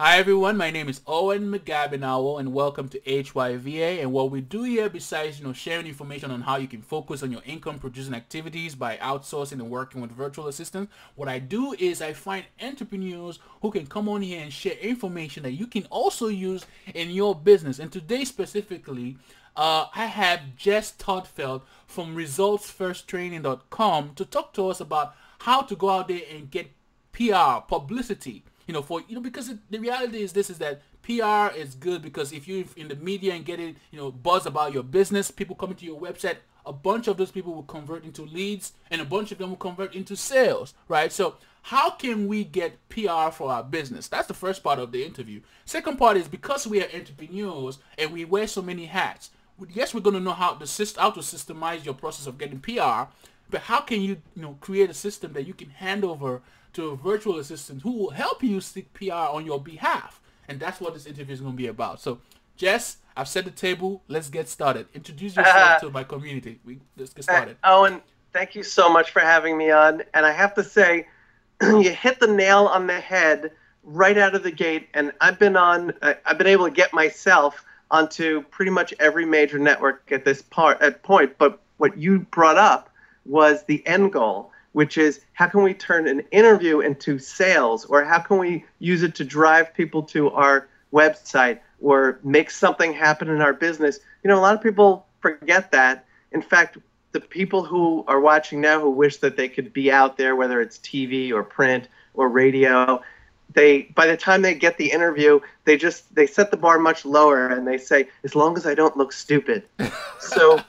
Hi everyone, my name is Owen McGabinawo and welcome to HYVA. And what we do here, besides sharing information on how you can focus on your income producing activities by outsourcing and working with virtual assistants, what I do is I find entrepreneurs who can come on here and share information that you can also use in your business. And today specifically, I have Jess Todfeld from ResultsFirstTraining.com to talk to us about how to go out there and get PR, publicity. Because the reality is this, is that PR is good because if you're in the media and getting, buzz about your business, people coming to your website, a bunch of those people will convert into leads and a bunch of them will convert into sales, right? So how can we get PR for our business? That's the first part of the interview. Second part is because we are entrepreneurs and we wear so many hats, yes, we're going to know how to systemize your process of getting PR, but how can you, create a system that you can hand over to a virtual assistant who will help you seek PR on your behalf? And that's what this interview is going to be about. So, Jess, I've set the table. Let's get started. Introduce yourself to my community. Let's get started. Owen, thank you so much for having me on. And I have to say, you hit the nail on the head right out of the gate. And I've been able to get myself onto pretty much every major network at this point. But what you brought up was the end goal, which is how can we turn an interview into sales, or how can we use it to drive people to our website or make something happen in our business. A lot of people forget that. In fact, the people who are watching now who wish that they could be out there, whether it's TV or print or radio, by the time they get the interview, they set the bar much lower and they say, as long as I don't look stupid. So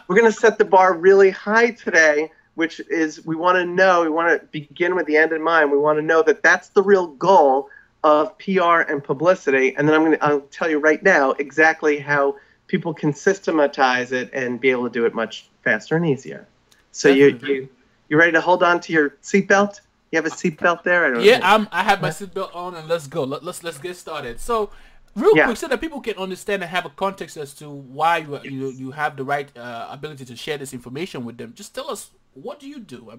we're going to set the bar really high today, which is we want to begin with the end in mind. We want to know that that's the real goal of PR and publicity. And then I'll tell you right now exactly how people can systematize it and be able to do it much faster and easier. So you ready to hold on to your seatbelt? You have a seatbelt there? I have my seatbelt on, and let's go. Let's get started. So, real quick, so that people can understand and have a context as to why you have the right ability to share this information with them. Just tell us, what do you do?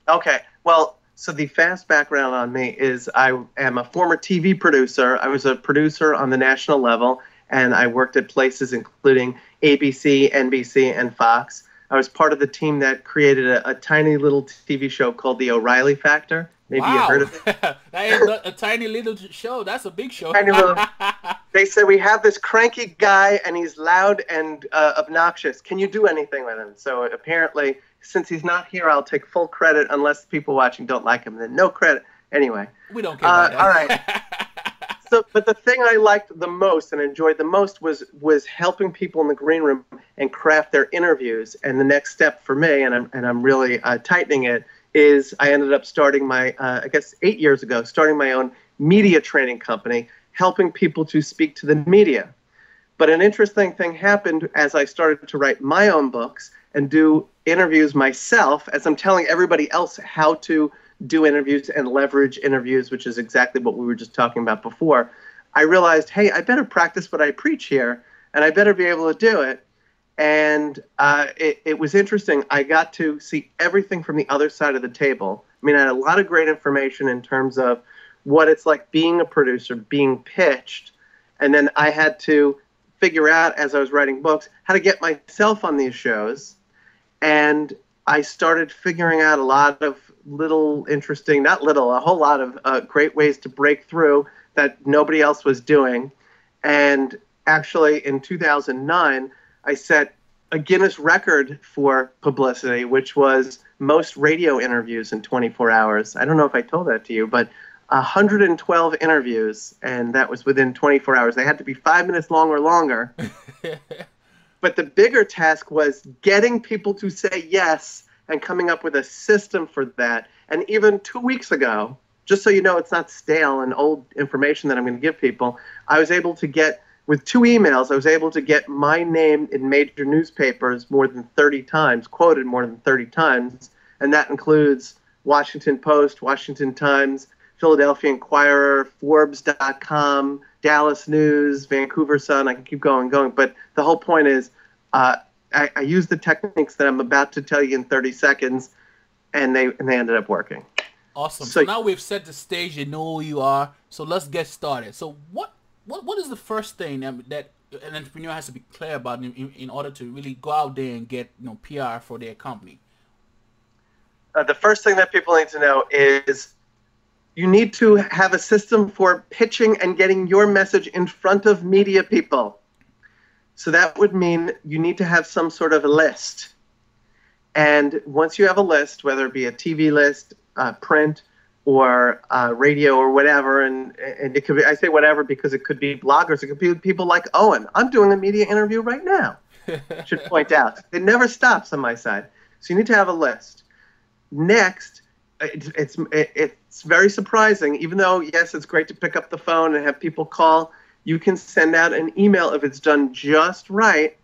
Okay. Well, so the fast background on me is I am a former TV producer. I was a producer on the national level, and I worked at places including ABC, NBC, and Fox. I was part of the team that created a tiny little TV show called The O'Reilly Factor. Maybe you've heard of it. That is not a tiny little show. That's a big show. They said, we have this cranky guy, and he's loud and obnoxious. Can you do anything with him? So apparently, since he's not here, I'll take full credit unless people watching don't like him. Then no credit. Anyway. We don't care about that. All right. But the thing I liked the most and enjoyed the most was helping people in the green room and craft their interviews. And the next step for me, and I'm really tightening it, is I ended up starting my, 8 years ago, starting my own media training company, helping people to speak to the media. But an interesting thing happened as I started to write my own books and do interviews myself, as I'm telling everybody else how to do interviews and leverage interviews, which is exactly what we were just talking about before. I realized, hey, I better practice what I preach here, and I better be able to do it. And it was interesting. I got to see everything from the other side of the table. I had a lot of great information in terms of what it's like being a producer, being pitched, and then I had to figure out, as I was writing books, how to get myself on these shows. And I started figuring out a lot of a whole lot of great ways to break through that nobody else was doing. And actually, in 2009, I set a Guinness record for publicity, which was most radio interviews in 24 hours. I don't know if I told that to you, but 112 interviews, and that was within 24 hours. They had to be 5 minutes long or longer. But the bigger task was getting people to say yes and coming up with a system for that. And even 2 weeks ago, just so you know it's not stale and old information that I'm going to give people, I was able to get, with 2 emails, I was able to get my name in major newspapers more than 30 times, quoted more than 30 times, and that includes Washington Post, Washington Times, Philadelphia Inquirer, Forbes.com, Dallas News, Vancouver Sun. I can keep going, but the whole point is I use the techniques that I'm about to tell you in 30 seconds, and they ended up working. Awesome. So So now we've set the stage. You know who you are. So let's get started. So what is the first thing that an entrepreneur has to be clear about in order to really go out there and get PR for their company? the first thing that people need to know is you need to have a system for pitching and getting your message in front of media people. So that would mean you need to have some sort of a list. And once you have a list, whether it be a TV list, print, or radio or whatever, and it could be, I say whatever because it could be bloggers, it could be people like Owen. I'm doing a media interview right now. Should point out. It never stops on my side. So you need to have a list. Next, it's very surprising, even though, yes, it's great to pick up the phone and have people call, you can send out an email if it's done just right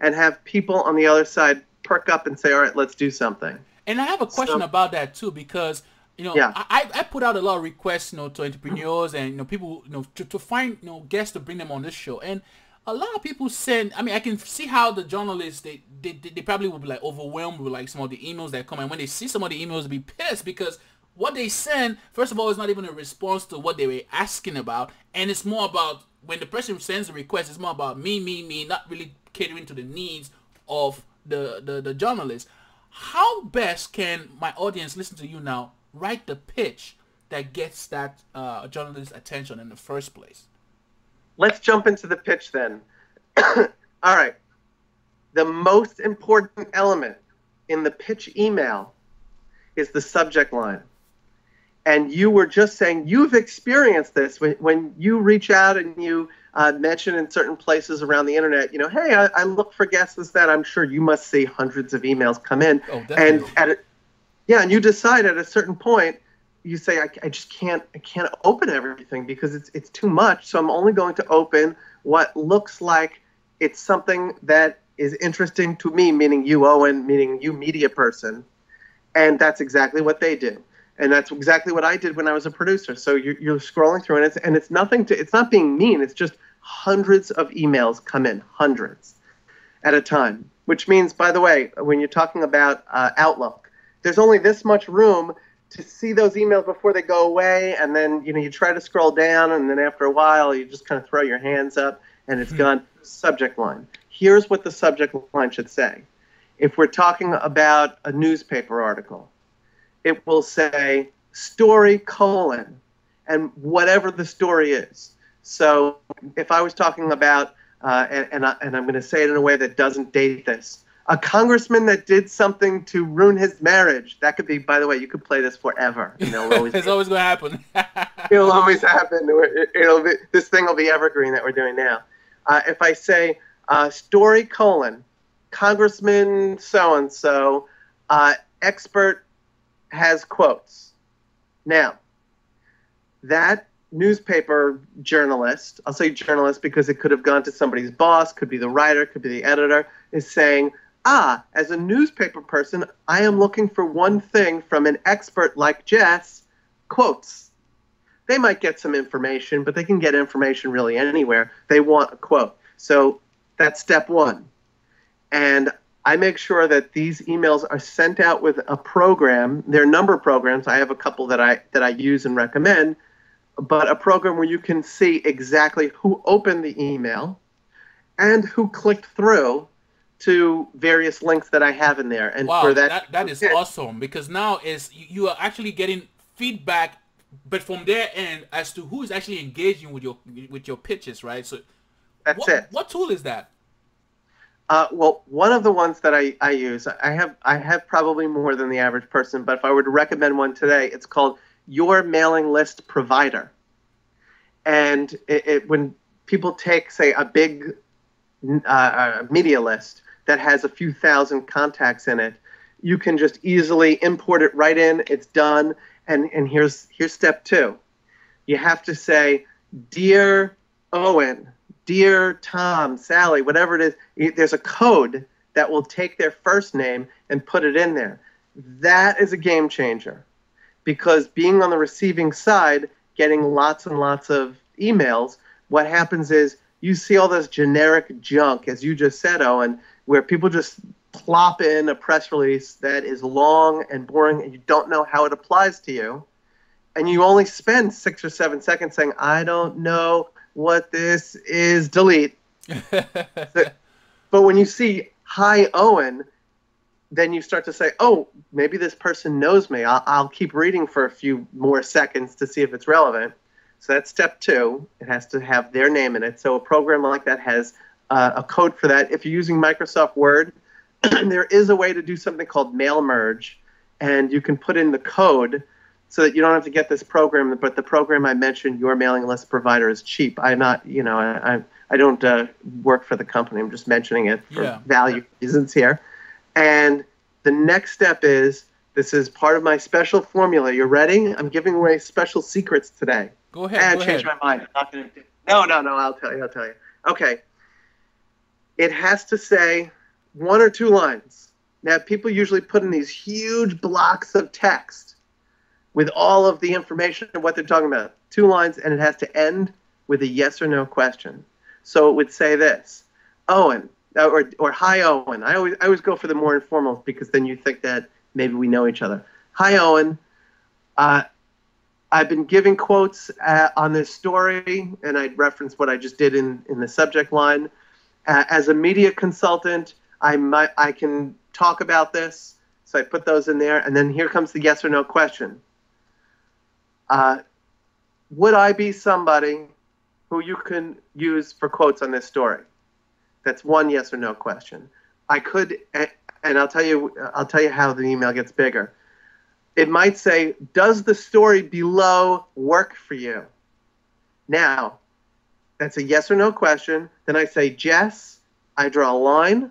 and have people on the other side perk up and say, all right, let's do something. And I have a question about that too, because Yeah. I put out a lot of requests, to entrepreneurs and people, to find guests to bring them on this show, and a lot of people send. I mean, I can see how the journalists they probably will be like overwhelmed with like some of the emails that come, and when they see some of the emails, they'll be pissed because what they send, first of all, is not even a response to what they were asking about, and it's more about when the person sends a request, it's more about me, not really catering to the needs of the journalist. How best can my audience listen to you now write the pitch that gets that journalist's attention in the first place? Let's jump into the pitch then. All right. The most important element in the pitch email is the subject line. And you were just saying you've experienced this when you reach out and you mention in certain places around the internet, hey, I look for guests as that. I'm sure you must see hundreds of emails come in. Oh, definitely. And you decide at a certain point, you say, I just can't open everything because it's too much. So I'm only going to open what looks like it's something that is interesting to me, meaning you, Owen, meaning you, media person. And that's exactly what they do. And that's exactly what I did when I was a producer. So you're scrolling through, and it's nothing to. It's not being mean. It's just hundreds of emails come in, hundreds at a time. Which means, by the way, when you're talking about Outlook, there's only this much room to see those emails before they go away, and then you try to scroll down, and then after a while you just kind of throw your hands up, and it's gone. Subject line. Here's what the subject line should say. If we're talking about a newspaper article, it will say story : and whatever the story is. So if I was talking about, and I'm going to say it in a way that doesn't date this, a congressman that did something to ruin his marriage. That could be, by the way, you could play this forever. It's always going to happen. It'll always happen. This thing will be evergreen that we're doing now. If I say story : Congressman so-and-so, expert has quotes. Now, that newspaper journalist, I'll say journalist because it could have gone to somebody's boss, could be the writer, could be the editor, is saying, as a newspaper person, I am looking for one thing from an expert like Jess, quotes. They might get some information, but they can get information really anywhere. They want a quote. So that's step one. And I make sure that these emails are sent out with a program. There are a number of programs. I have a couple that I use and recommend, but a program where you can see exactly who opened the email and who clicked through to various links that I have in there. And wow, for that is awesome, because now you are actually getting feedback, but from their end as to who is actually engaging with your pitches, right? So that's it. What tool is that? Well, one of the ones that I use, I have probably more than the average person, but if I were to recommend one today, it's called Your Mailing List Provider. And when people take, say, a big media list that has a few thousand contacts in it, you can just easily import it right in. It's done. And here's step two. You have to say, Dear Owen, Dear Tom, Sally, whatever it is, there's a code that will take their first name and put it in there. That is a game changer, because being on the receiving side, getting lots and lots of emails, what happens is you see all this generic junk, as you just said, Owen, where people just plop in a press release that is long and boring and you don't know how it applies to you. and you only spend 6 or 7 seconds saying, I don't know what this is, delete. But when you see, hi, Owen, then you start to say, oh, maybe this person knows me. I'll keep reading for a few more seconds to see if it's relevant. So that's step 2. It has to have their name in it. So a program like that has a code for that. If you're using Microsoft Word, there is a way to do something called mail merge, and you can put in the code so that you don't have to get this program. But the program I mentioned, Your Mailing List Provider, is cheap. I'm not, I don't work for the company. I'm just mentioning it for value reasons here. And the next step is, this is part of my special formula. You ready? I'm giving away special secrets today. Go ahead. I changed my mind. I'm not going to do it. No. I'll tell you. Okay. It has to say 1 or 2 lines. Now, people usually put in these huge blocks of text with all of the information of what they're talking about. 2 lines, and it has to end with a yes or no question. So it would say this, Owen, or hi, Owen. I always go for the more informal, because then you think that maybe we know each other. Hi, Owen. I've been giving quotes on this story, and I'd reference what I just did in the subject line. As a media consultant, I can talk about this, so I put those in there, and then here comes the yes or no question. Would I be somebody who you can use for quotes on this story? That's 1 yes or no question. I could, and I'll tell you how the email gets bigger. It might say, does the story below work for you? Now, that's a yes or no question. Then I say, Jess, I draw a line.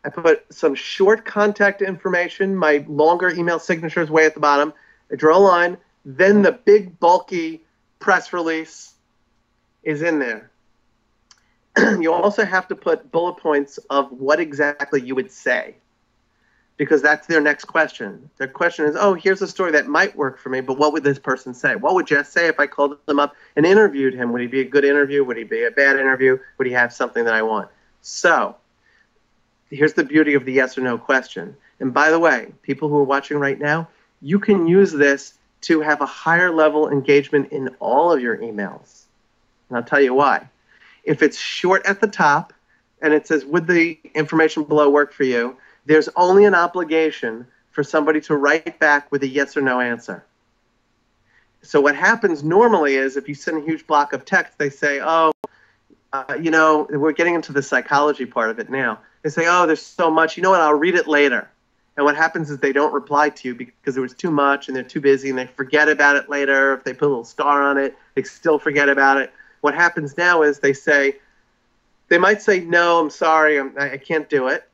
I put some short contact information. My longer email signature is way at the bottom. I draw a line. Then the big, bulky press release is in there. You also have to put bullet points of what exactly you would say, because that's their next question. Their question is, oh, here's a story that might work for me, but what would this person say? What would Jess say if I called them up and interviewed him? Would he be a good interview? Would he be a bad interview? Would he have something that I want? So here's the beauty of the yes or no question. And by the way, people who are watching right now, you can use this to have a higher level engagement in all of your emails. And I'll tell you why. If it's short at the top and it says, would the information below work for you, there's only an obligation for somebody to write back with a yes or no answer. So what happens normally is, if you send a huge block of text, they say, oh, we're getting into the psychology part of it now. They say, oh, there's so much. You know what? I'll read it later. And what happens is they don't reply to you because there was too much and they're too busy, and they forget about it later. If they put a little star on it, they still forget about it. What happens now is they might say, no, I'm sorry, I can't do it.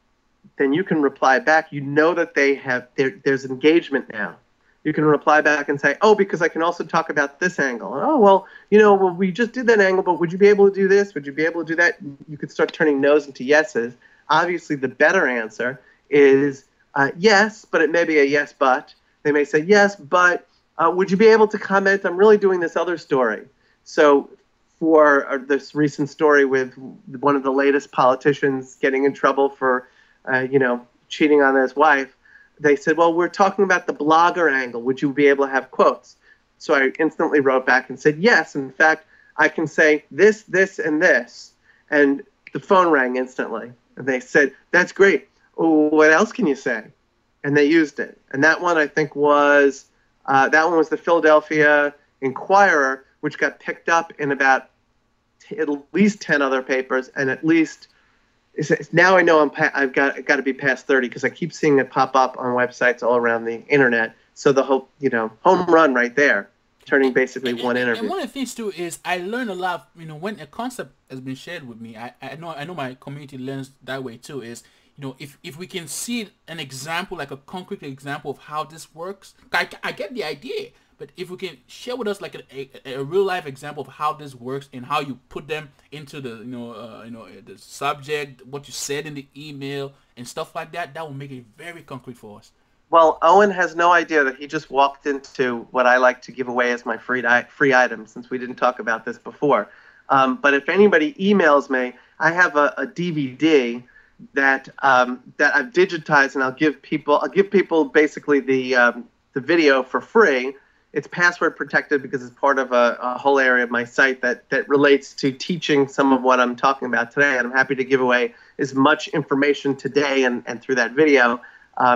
Then you can reply back. You know that there's engagement now. You can reply back and say, oh, because I can also talk about this angle. Oh, well, we just did that angle, but would you be able to do this? Would you be able to do that? You could start turning no's into yeses. Obviously, the better answer is yes, but it may be a yes, but. They may say, yes, but would you be able to comment? I'm really doing this other story. So for this recent story with one of the latest politicians getting in trouble for, cheating on his wife, they said, well, we're talking about the blogger angle. Would you be able to have quotes? So I instantly wrote back and said, yes, in fact, I can say this, this, and this. And the phone rang instantly. And they said, that's great. Oh, what else can you say? And they used it. And that one, I think, was the Philadelphia Inquirer, which got picked up in about at least 10 other papers, and at least now I know I've got to be past 30 because I keep seeing it pop up on websites all around the internet. So the whole, home run right there, turning basically one interview. And one of the things too is I learn a lot. When a concept has been shared with me, I know my community learns that way too. Is if we can see an example, like a concrete example of how this works, I get the idea. But if we can share with us like a real life example of how this works and how you put them into the the subject, what you said in the email and stuff like that, that will make it very concrete for us. Well, Owen has no idea that he just walked into what I like to give away as my free item, since we didn't talk about this before. But if anybody emails me, I have a DVD that I've digitized, and I'll give people basically the video for free. it's password protected because it's part of a whole area of my site that relates to teaching some of what I'm talking about today. And I'm happy to give away as much information today and through that video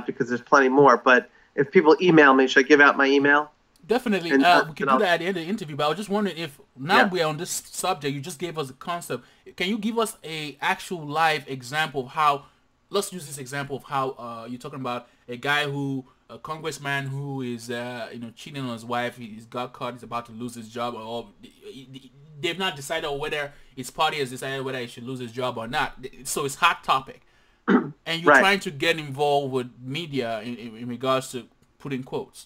because there's plenty more. But if people email me, should I give out my email? Definitely. We can do that at the end of the interview, but I was just wondering if now we're on this subject, you just gave us a concept. Can you give us a actual live example of how, let's use this example of how you're talking about a guy who, a congressman who is, cheating on his wife, he's got caught, he's about to lose his job, or they've not decided whether his party has decided whether he should lose his job or not. So it's hot topic. And you're trying to get involved with media in regards to putting quotes.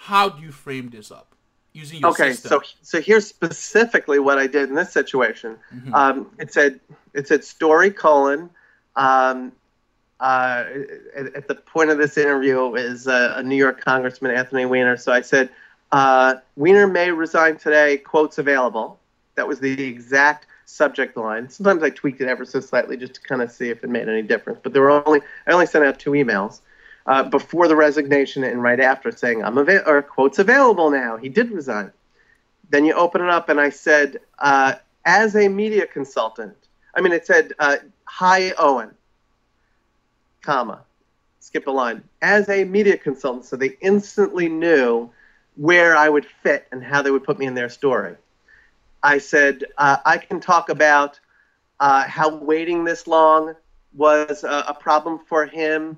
How do you frame this up using your system? So here's specifically what I did in this situation. It said story colon. At the point of this interview is a New York Congressman, Anthony Weiner. So I said, Weiner may resign today, quotes available. That was the exact subject line. Sometimes I tweaked it ever so slightly just to kind of see if it made any difference. But I only sent out 2 emails. Before the resignation and right after, saying quotes available now. He did resign. Then you open it up, and I said, as a media consultant. I mean, it said, hi Owen, comma, skip a line. As a media consultant, so they instantly knew where I would fit and how they would put me in their story. I said, I can talk about how waiting this long was a problem for him.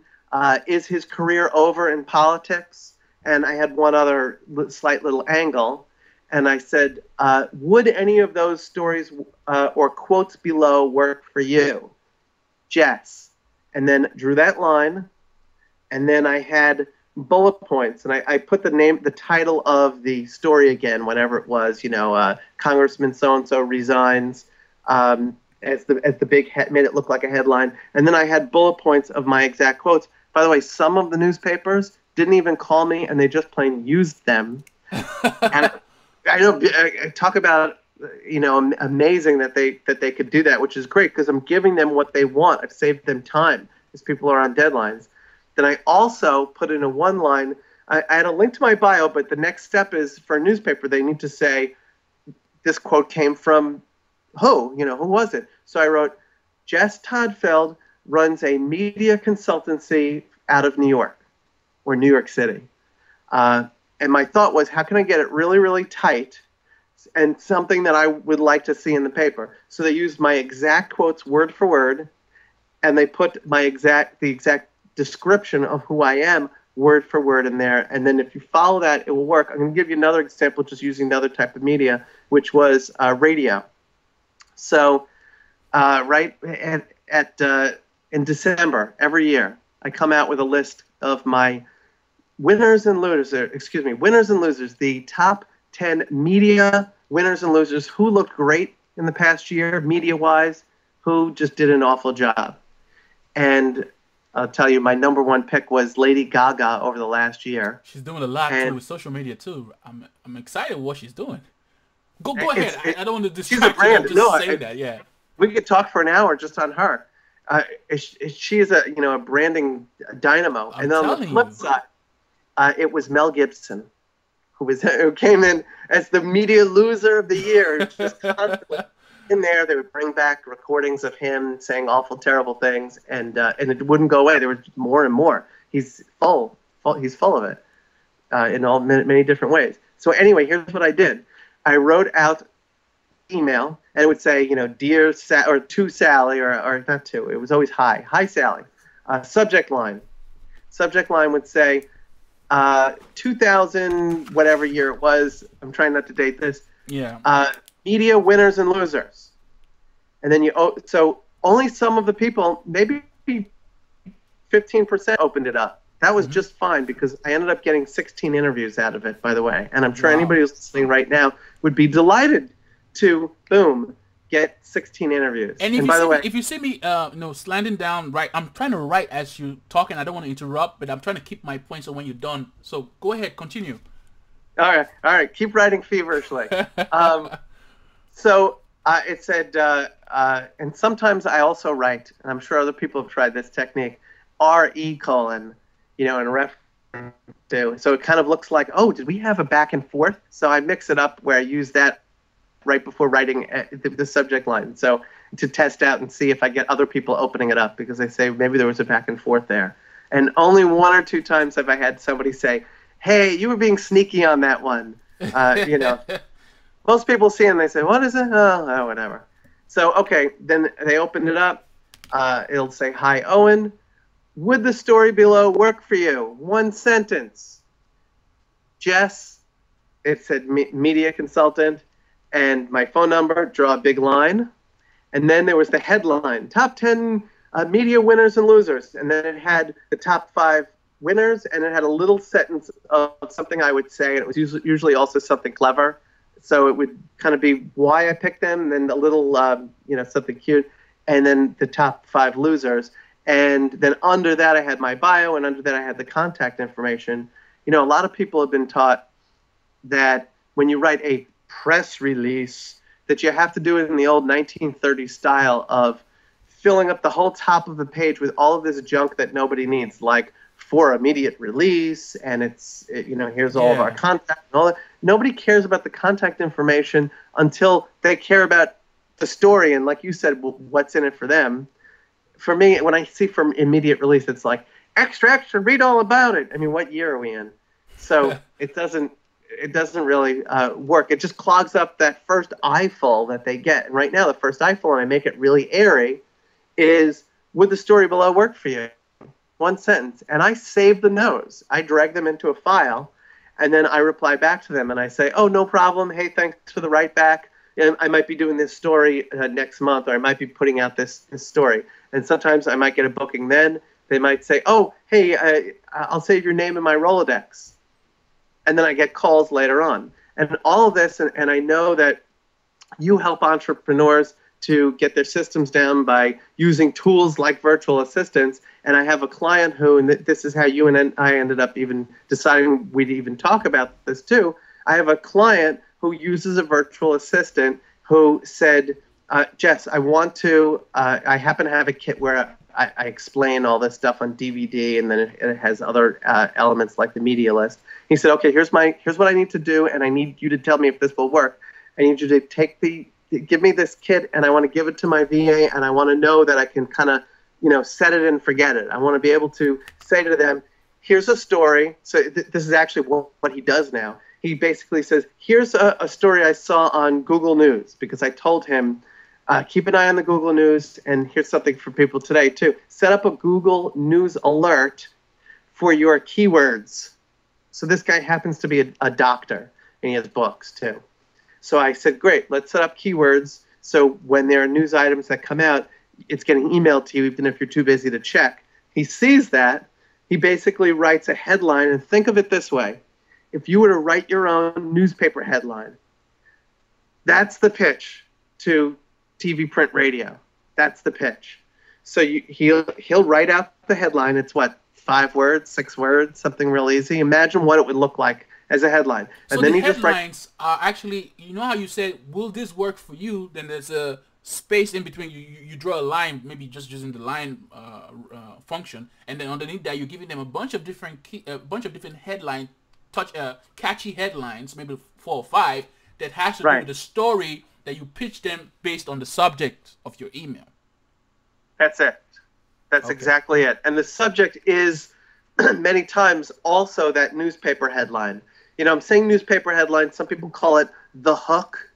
Is his career over in politics? And I had one other slight little angle. And I said, would any of those stories or quotes below work for you? Jess. And then drew that line. And then I had bullet points. And I put the title of the story again, whenever it was, Congressman so-and-so resigns. As the big made it look like a headline. And then I had bullet points of my exact quotes. By the way, some of the newspapers didn't even call me, and they just plain used them. And I know, talk about amazing that they could do that, which is great because I'm giving them what they want. I've saved them time because people are on deadlines. Then I also put in a one line. I had a link to my bio, but the next step is for a newspaper. They need to say this quote came from who was it? So I wrote, Jess Toddfeld runs a media consultancy out of New York or New York City. And my thought was, how can I get it really, really tight and something that I would like to see in the paper? So they used my exact quotes word for word, and they put the exact description of who I am word for word in there. And then if you follow that, it will work. I'm going to give you another example just using another type of media, which was radio. So in December every year, I come out with a list of my winners and losers, the top 10 media winners and losers who looked great in the past year, media-wise, who just did an awful job. And I'll tell you, my number 1 pick was Lady Gaga over the last year. She's doing a lot too with social media too. I'm excited with what she's doing. Go ahead. I don't want to distract you. I'm just saying that, yeah. We could talk for an hour just on her. She is a branding dynamo. And then on the flip side, it was Mel Gibson, who came in as the media loser of the year. Just constantly in there, they would bring back recordings of him saying awful, terrible things, and it wouldn't go away. There was more and more. He's full of it in many different ways. So anyway, here's what I did. I wrote out email, and it would say, dear or to Sally, or not to. It was always hi Sally. Subject line would say 2000 whatever year it was. I'm trying not to date this. Yeah. Media winners and losers, and then so only some of the people, maybe 15%, opened it up. That was just fine because I ended up getting 16 interviews out of it, by the way. And I'm sure anybody who's listening right now would be delighted to, boom, get 16 interviews. And by the way, if you see me, slanting down, right, I'm trying to write as you're talking. I don't want to interrupt, but I'm trying to keep my points on when you're done. So go ahead, continue. All right. Keep writing feverishly. So it said, and sometimes I also write, and I'm sure other people have tried this technique, RE:, in do. So it kind of looks like, oh, did we have a back and forth? So I mix it up where I use that right before writing the subject line. So to test out and see if I get other people opening it up, because they say maybe there was a back and forth there. And only 1 or 2 times have I had somebody say, hey, you were being sneaky on that one. You know, most people see it and they say, what is it? Oh, whatever. So, okay, then they opened it up. It'll say, hi, Owen. Would the story below work for you? 1 sentence. Jess, it said media consultant, and my phone number, draw a big line. And then there was the headline, top 10 media winners and losers. And then it had the top 5 winners, and it had a little sentence of something I would say, and it was usually also something clever. So it would kind of be why I picked them, and then a little, you know, something cute, and then the top 5 losers. And then under that, I had my bio, and under that, I had the contact information. You know, a lot of people have been taught that when you write a press release, that you have to do it in the old 1930s style of filling up the whole top of the page with all of this junk that nobody needs, like for immediate release, and you know, here's all of our contact and all that. Nobody cares about the contact information until they care about the story, and like you said, well, what's in it for them. For me, when I see from immediate release, it's like, extra, extra, read all about it. I mean, what year are we in? So it doesn't really work. It just clogs up that first eyeful that they get. And right now, the first eyeful, and I make it really airy, is, would the story below work for you? 1 sentence. And I save the no's. I drag them into a file, and then I reply back to them, and I say, oh, no problem. Hey, thanks for the write back. I might be doing this story next month, or I might be putting out this story. And sometimes I might get a booking then. They might say, oh, hey, I'll save your name in my Rolodex. And then I get calls later on. And all of this, and I know that you help entrepreneurs to get their systems down by using tools like virtual assistants. And I have a client who, and this is how you and I ended up even deciding we'd even talk about this too. I have a client who uses a virtual assistant who said, Jess, I want to, I happen to have a kit where I explain all this stuff on DVD, and then it has other elements like the media list. He said, okay, here's what I need to do, and I need you to tell me if this will work. I need you to give me this kit, and I want to give it to my VA, and I want to know that I can kind of, you know, set it and forget it. I want to be able to say to them, here's a story. So this is actually what he does now. He basically says, here's a story I saw on Google News, because I told him, keep an eye on the Google News, and here's something for people today, too. Set up a Google News alert for your keywords. So this guy happens to be a doctor, and he has books, too. So I said, great, let's set up keywords, so when there are news items that come out, it's getting emailed to you, even if you're too busy to check. He sees that. He basically writes a headline, and think of it this way. If you were to write your own newspaper headline, that's the pitch to TV, print, radio. That's the pitch. So he'll write out the headline. It's what, 5 words, 6 words, something real easy. Imagine what it would look like as a headline. And so then the headlines are actually, you know how you said, will this work for you? Then there's a space in between. You draw a line, maybe just using the line function, and then underneath that you're giving them a bunch of different headline, catchy headlines, maybe 4 or 5, that has to do with the story that you pitch them based on the subject of your email. That's it. That's exactly it. And the subject is many times also that newspaper headline. You know, I'm saying newspaper headline. Some people call it the hook.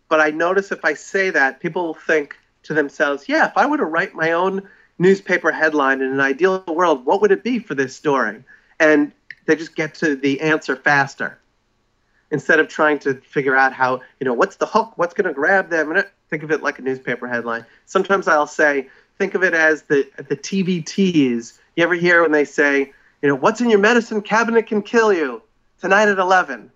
But I notice if I say that, people will think to themselves, yeah, if I were to write my own newspaper headline in an ideal world, what would it be for this story? And they just get to the answer faster. Instead of trying to figure out how, you know, what's the hook, what's going to grab them, and think of it like a newspaper headline. Sometimes I'll say, think of it as the TV tease. You ever hear when they say, you know, what's in your medicine cabinet can kill you tonight at 11?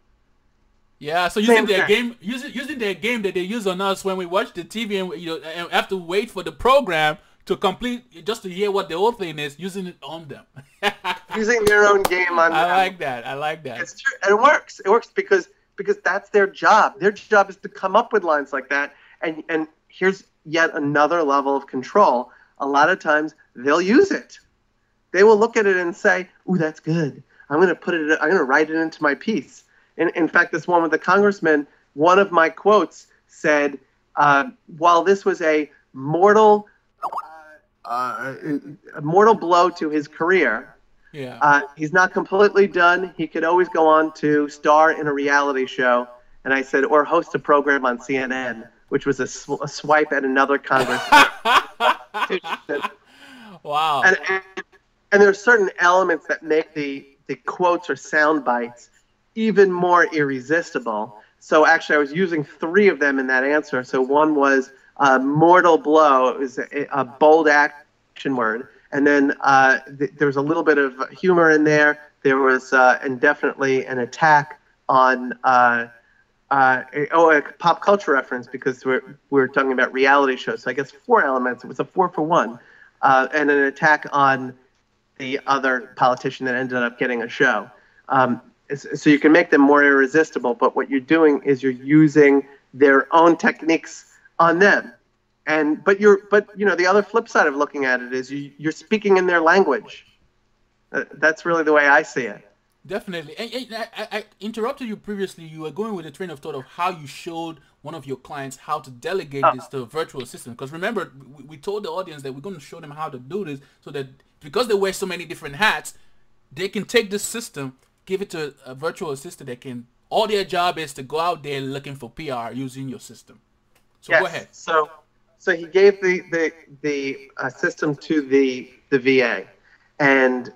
Yeah, so using their game, using their game that they use on us when we watch the TV, and you know, and have to wait for the program to complete, just to hear what the whole thing is, using it on them. Using their own game on them. I like that. I like that. It's true. And it works. It works because that's their job. Their job is to come up with lines like that. And here's yet another level of control. A lot of times they'll use it. They will look at it and say, ooh, that's good. I'm going to write it into my piece. In fact, this one with the congressman, one of my quotes said, while this was a mortal blow to his career, he's not completely done. He could always go on to star in a reality show. And I said, or host a program on CNN, which was a swipe at another congressman. Wow. And there are certain elements that make the quotes or sound bites even more irresistible. So actually, I was using 3 of them in that answer. So one was mortal blow. It was a bold action word. And then there was a little bit of humor in there. There was and definitely an attack on a pop culture reference, because we're talking about reality shows. So I guess 4 elements. It was a 4 for 1. And an attack on the other politician that ended up getting a show. So you can make them more irresistible, but what you're doing is you're using their own techniques on them. But the other flip side of looking at it is you're speaking in their language. That's really the way I see it. Definitely. And I interrupted you previously. You were going with a train of thought of how you showed one of your clients how to delegate this to a virtual assistant. Because remember, we told the audience that we're going to show them how to do this so that because they wear so many different hats, they can take this system, give it to a virtual assistant that can, all their job is to go out there looking for PR using your system. So yes. Go ahead. So he gave the system to the VA, and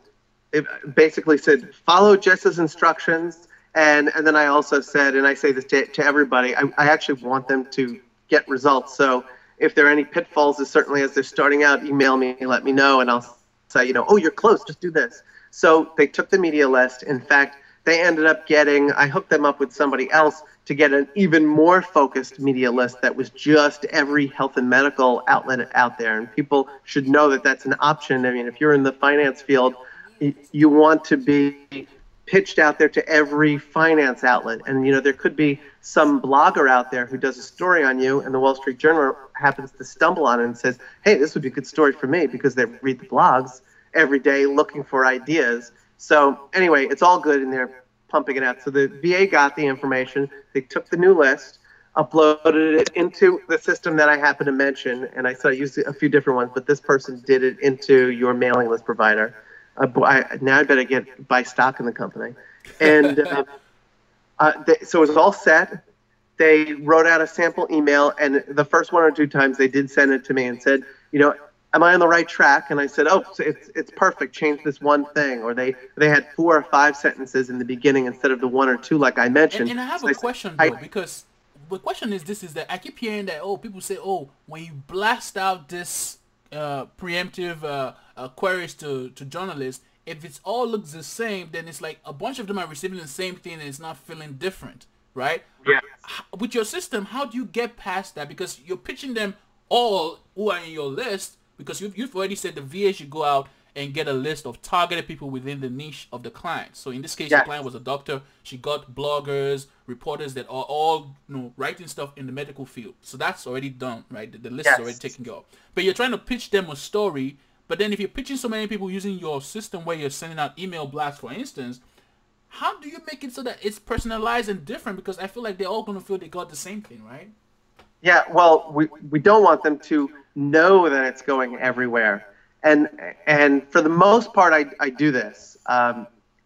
it basically said, follow Jess's instructions. And then I also said, and I say this to everybody, I actually want them to get results. So if there are any pitfalls, certainly as they're starting out, email me, let me know, and I'll say, oh, you're close, just do this. So they took the media list. In fact, they ended up I hooked them up with somebody else to get an even more focused media list that was just every health and medical outlet out there. And people should know that that's an option. I mean, if you're in the finance field, you want to be pitched out there to every finance outlet. And, there could be some blogger out there who does a story on you, and the Wall Street Journal happens to stumble on it and says, hey, this would be a good story for me, because they read the blogs every day looking for ideas. So anyway, it's all good, and they're pumping it out. So the VA got the information. They took the new list, uploaded it into the system that I happen to mention, and I used a few different ones, but this person did it into your mailing list provider. Now I better buy stock in the company. And so it was all set. They wrote out a sample email, and the first 1 or 2 times they did send it to me and said, am I on the right track? And I said, oh, it's perfect. Change this one thing. Or they had 4 or 5 sentences in the beginning instead of the 1 or 2 like I mentioned. And I have a question, though, because the question is that I keep hearing that, people say, when you blast out this preemptive queries to journalists, if it's all looks the same, then it's like a bunch of them are receiving the same thing and it's not feeling different, right? Yeah. With your system, how do you get past that? Because you're pitching them all who are in your list, because you've already said the VA should go out and get a list of targeted people within the niche of the client. So in this case, the client was a doctor. She got bloggers, reporters that are all writing stuff in the medical field. So that's already done, right? The list is already taken care of. But you're trying to pitch them a story. But then if you're pitching so many people using your system where you're sending out email blasts, for instance, how do you make it so that it's personalized and different? Because I feel like they're all going to feel they got the same thing, right? Yeah, well, we don't want them to know that it's going everywhere. And for the most part, I do this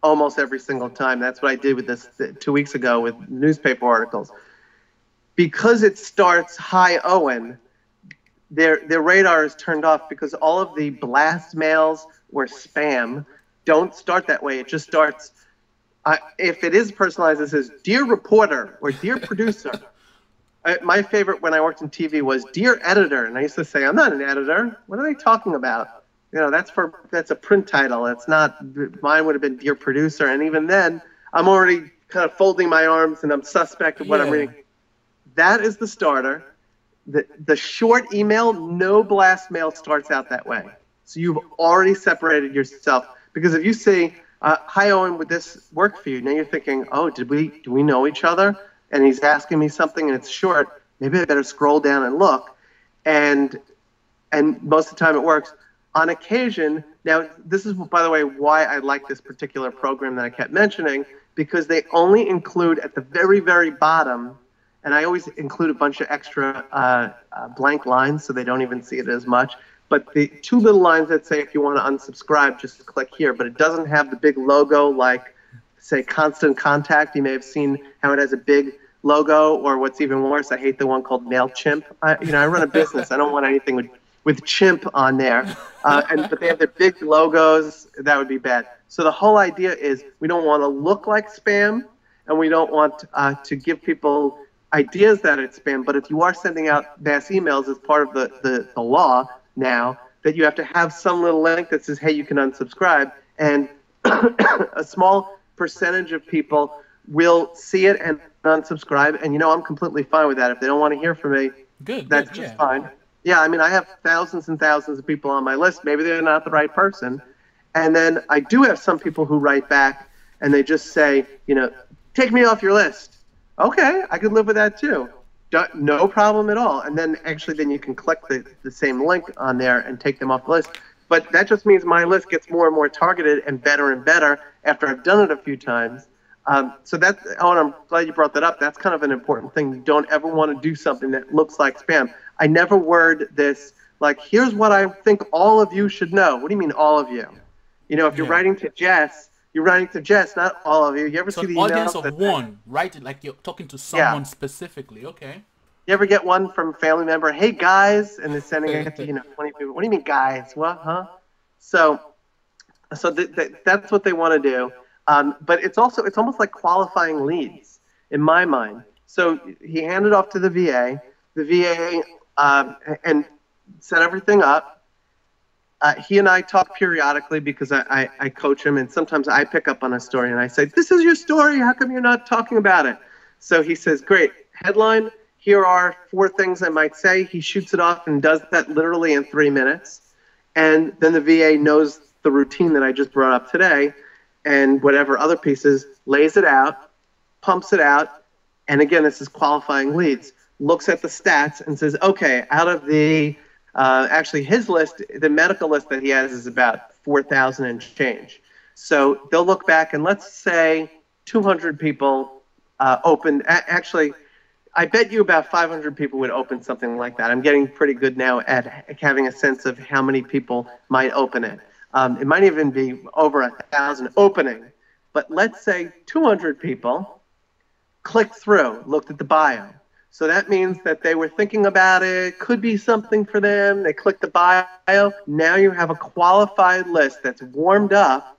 almost every single time. That's what I did with this 2 weeks ago with newspaper articles. Because it starts, hi, Owen, their radar is turned off, because all of the blast mails or spam don't start that way. It just starts, if it is personalized, it says, dear reporter or dear producer. My favorite when I worked in TV was dear editor. And I used to say, I'm not an editor. What are they talking about? That's a print title. It's not, mine would have been dear producer. And even then, I'm already kind of folding my arms and I'm suspect of what I'm reading. That is the starter. The short email, no blast mail starts out that way. So you've already separated yourself. Because if you say, hi, Owen, would this work for you? Now you're thinking, oh, do we know each other? And he's asking me something and it's short. Maybe I better scroll down and look. And most of the time it works. On occasion, Now, this is, by the way, why I like this particular program that I kept mentioning, because they only include at the very, very bottom, and I always include a bunch of extra blank lines so they don't even see it as much. But the two little lines that say if you want to unsubscribe, just click here. But it doesn't have the big logo like, say, Constant Contact. You may have seen how it has a big logo, or what's even worse, I hate the one called MailChimp. I run a business. I don't want anything with chimp on there. But they have their big logos. That would be bad. So the whole idea is we don't want to look like spam, and we don't want to give people ideas that it's spam. But if you are sending out mass emails as part of the law now, that you have to have some little link that says, hey, you can unsubscribe. And a small percentage of people will see it and unsubscribe. And, I'm completely fine with that. If they don't want to hear from me, that's just fine. Yeah, I mean, I have thousands and thousands of people on my list. Maybe they're not the right person. And then I do have some people who write back and they just say, take me off your list. Okay, I could live with that too. No problem at all. And then then you can click the same link on there and take them off the list. But that just means my list gets more and more targeted and better after I've done it a few times. So that's, and I'm glad you brought that up. That's kind of an important thing. You don't ever want to do something that looks like spam. I never word this like, here's what I think all of you should know. What do you mean all of you? If you're writing to Jess, you're writing to Jess, not all of you. You ever see the audience emails of one, right? Like you're talking to someone specifically. Okay. You ever get one from a family member? Hey guys, and they're sending it to 20 people. What do you mean guys? What? Huh? So that's what they want to do. But it's almost like qualifying leads in my mind. So he handed off to the VA. The VA and set everything up. He and I talk periodically because I coach him, and sometimes I pick up on a story and I say, this is your story, how come you're not talking about it? So he says, great, headline, here are 4 things I might say. He shoots it off and does that literally in 3 minutes. And then the VA knows the routine that I just brought up today, and whatever other pieces, lays it out, pumps it out, and again, this is qualifying leads, looks at the stats and says, okay, out of the actually, his list, the medical list that he has is about 4,000 and change. So they'll look back and let's say 200 people opened. Actually, I bet you about 500 people would open something like that. I'm getting pretty good now at having a sense of how many people might open it. It might even be over 1,000 opening. But let's say 200 people clicked through, looked at the bio. So that means that they were thinking about it, could be something for them. They click the bio. Now you have a qualified list that's warmed up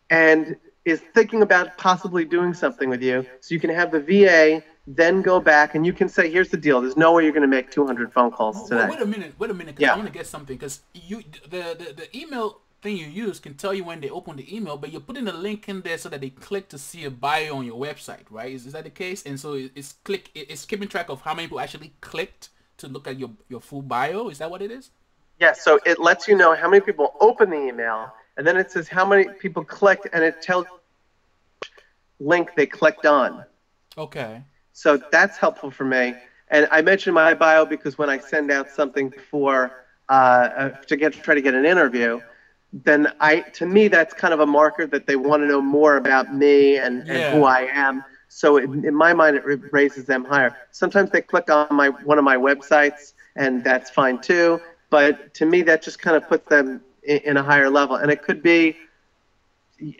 and is thinking about possibly doing something with you. So you can have the VA then go back and you can say, here's the deal. There's no way you're going to make 200 phone calls today. Wait a minute, because I want to get something. Because the email thing you use can tell you when they open the email, but you're putting a link in there so that they click to see a bio on your website, right? Is that the case? And so it's keeping track of how many people actually clicked to look at your full bio. Is that what it is? Yeah, so it lets you know how many people open the email, and then it says how many people clicked, and it tells link they clicked on. Okay. So that's helpful for me. And I mentioned my bio because when I send out something for try to get an interview, then to me that's kind of a marker that they want to know more about me and who I am. So in my mind, it raises them higher. Sometimes they click on one of my websites, and that's fine too. But to me, that just kind of puts them in a higher level. And it could be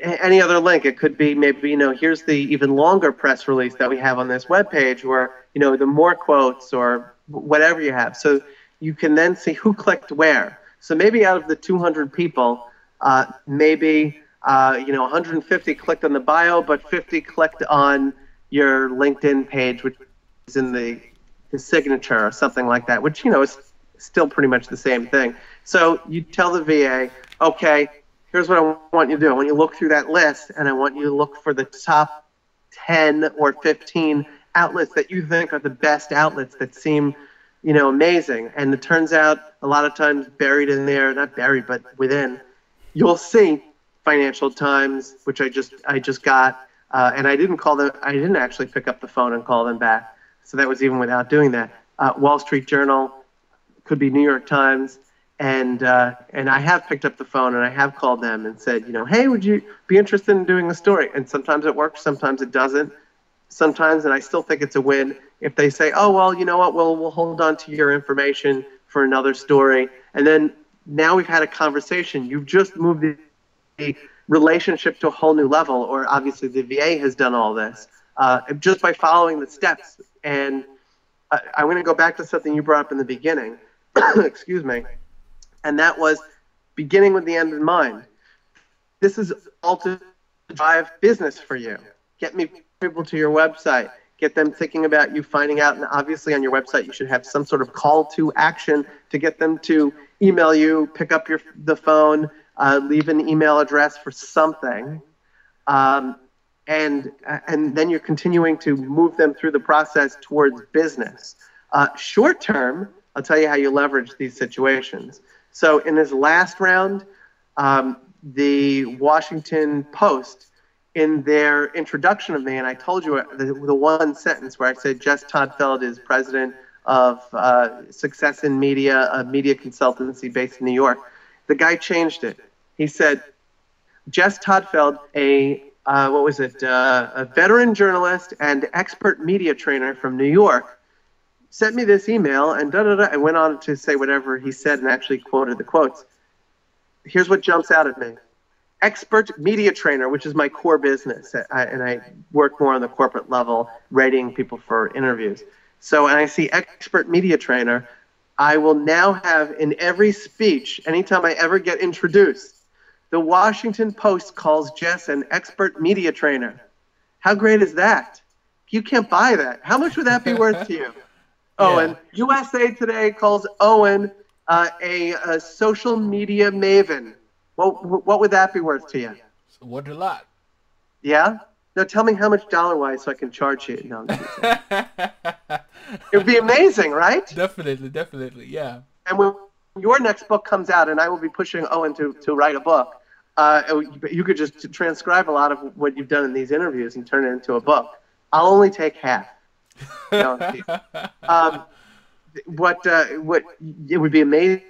any other link. It could be maybe, here's the even longer press release that we have on this webpage, or, the more quotes or whatever you have. So you can then see who clicked where. So maybe out of the 200 people, maybe 150 clicked on the bio, but 50 clicked on your LinkedIn page, which is in the signature or something like that, which is still pretty much the same thing. So you tell the VA, okay, here's what I want you to do. I want you to look through that list, and I want you to look for the top 10 or 15 outlets that you think are the best outlets that seem amazing. And it turns out a lot of times buried in there, not buried, but within, you'll see Financial Times, which I just got, and I didn't actually pick up the phone and call them back. So that was even without doing that. Wall Street Journal, could be New York Times, And I have picked up the phone and I have called them and said, hey, would you be interested in doing a story? And sometimes it works, sometimes it doesn't. Sometimes, and I still think it's a win, if they say, oh, well, you know what, we'll hold on to your information for another story. And then now we've had a conversation. You've just moved the relationship to a whole new level, or obviously the VA has done all this just by following the steps. And I'm going to go back to something you brought up in the beginning, excuse me, and that was beginning with the end in mind. This is all to drive business for you. Get me people to your website, get them thinking about you, finding out, and obviously on your website you should have some sort of call to action to get them to email you, pick up the phone, leave an email address for something, and then you're continuing to move them through the process towards business. Short term, I'll tell you how you leverage these situations. So in this last round, the Washington Post, in their introduction of me, and I told you the one sentence where I said Jess Todd-Feld is president of Success in Media, a media consultancy based in New York. The guy changed it. He said, Jess Todd-Feld, a veteran journalist and expert media trainer from New York, sent me this email and and went on to say whatever he said and actually quoted the quotes. Here's what jumps out at me. Expert media trainer, which is my core business, and I work more on the corporate level, rating people for interviews. So when I see expert media trainer, I will now have in every speech, anytime I ever get introduced, the Washington Post calls Jess an expert media trainer. How great is that? You can't buy that. How much would that be worth to you? Owen, USA Today calls Owen a social media maven. What would that be worth to you? Worth a lot. Yeah? Now tell me how much dollar-wise so I can charge you. No, it would be amazing, right? Definitely, yeah. And when your next book comes out, and I will be pushing Owen to write a book, you could just transcribe a lot of what you've done in these interviews and turn it into a book. I'll only take half. No, it would be amazing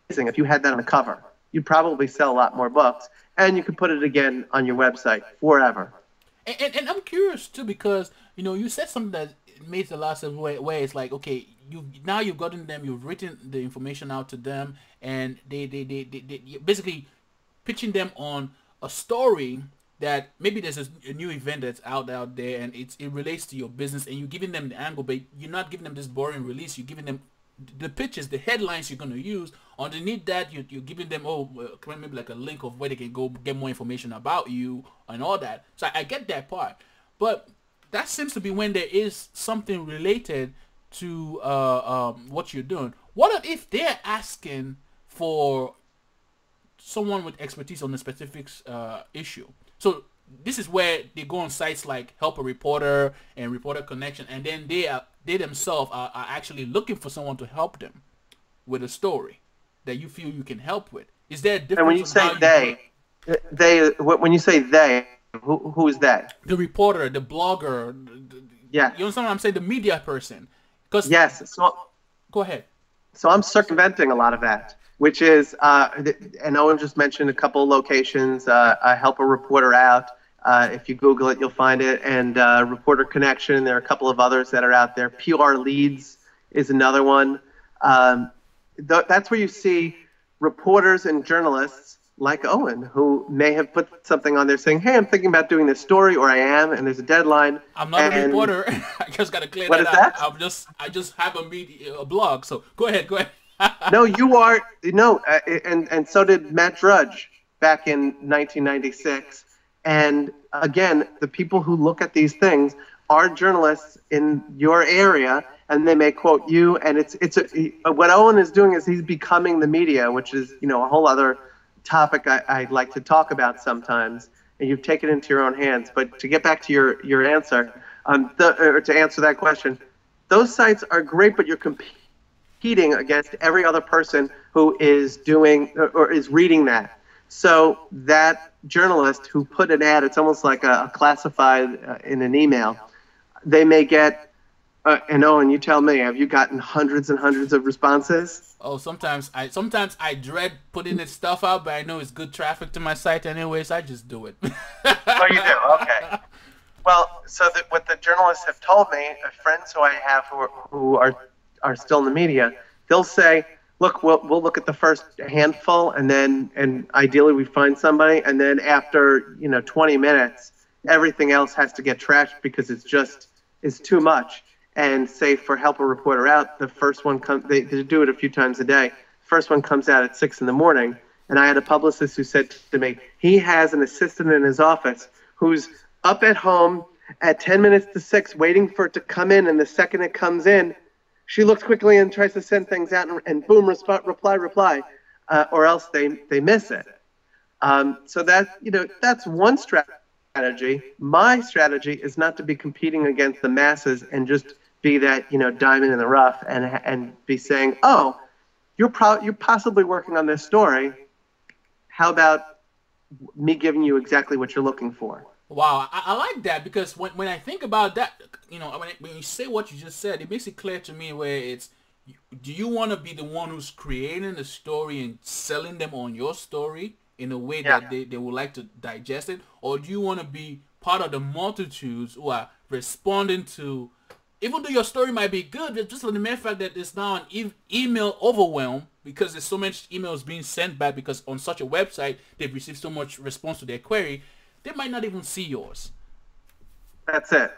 if you had that on the cover. You'd probably sell a lot more books, and you could put it again on your website forever. And I'm curious too, because you said something that makes a lot of way where it's like, okay, you've gotten them, you've written the information out to them, and they basically pitching them on a story that maybe there's a new event that's out there, and it relates to your business, and you're giving them the angle, but you're not giving them this boring release. You're giving them the pitches, the headlines you're going to use. Underneath that, you're giving them maybe like a link of where they can go get more information about you and all that. So I get that part, but that seems to be when there is something related to what you're doing. What if they're asking for someone with expertise on a specific issue? So this is where they go on sites like Help a Reporter and Reporter Connection, and then they themselves are actually looking for someone to help them with a story that you feel you can help with. Is there a difference? And when you say when you say they, who is that? The reporter, the blogger. Yeah. You understand what I'm saying? The media person. Yes. So go ahead. So I'm circumventing a lot of that, which is, and Owen just mentioned a couple of locations. Help a Reporter Out. If you Google it, you'll find it. And Reporter Connection. There are a couple of others that are out there. PR Leads is another one. That's where you see reporters and journalists like Owen, who may have put something on there saying, hey, I'm thinking about doing this story, or I am, and there's a deadline. I'm not a reporter. I just got to clear that up. I just have a blog. So go ahead. No, you are. No, and so did Matt Drudge back in 1996. And again, the people who look at these things are journalists in your area, and they may quote you. And what Owen is doing is he's becoming the media, which is a whole other topic I'd like to talk about sometimes. And you've taken it into your own hands. But to get back to your answer, or to answer that question, those sites are great, but you're competing against every other person who is doing or is reading that. So that journalist who put an ad, it's almost like a classified in an email. They may get And Owen, you tell me, have you gotten hundreds and hundreds of responses? Oh, sometimes I dread putting this stuff out, but I know it's good traffic to my site anyways. I just do it. Oh, you do? Okay. Well, so what the journalists have told me, friends who I have who are still in the media, they'll say, look, we'll look at the first handful, and ideally we find somebody, and then after 20 minutes, everything else has to get trashed because it's too much. And say for help a reporter out, the first one comes. They do it a few times a day. First one comes out at 6 a.m. And I had a publicist who said to me, he has an assistant in his office who's up at home at 10 minutes to 6, waiting for it to come in. And the second it comes in, she looks quickly and tries to send things out, and boom, reply, or else they miss it. So that's one strategy. My strategy is not to be competing against the masses and just be that diamond in the rough and be saying, oh, you're possibly working on this story. How about me giving you exactly what you're looking for? Wow, I like that, because when I think about that, when you say what you just said, it makes it clear to me where it's, do you want to be the one who's creating the story and selling them on your story in a way that they would like to digest it, or do you want to be part of the multitudes who are responding to, even though your story might be good, just on the mere fact that there's now an email overwhelm because there's so much emails being sent back, because on such a website they've received so much response to their query, they might not even see yours. That's it.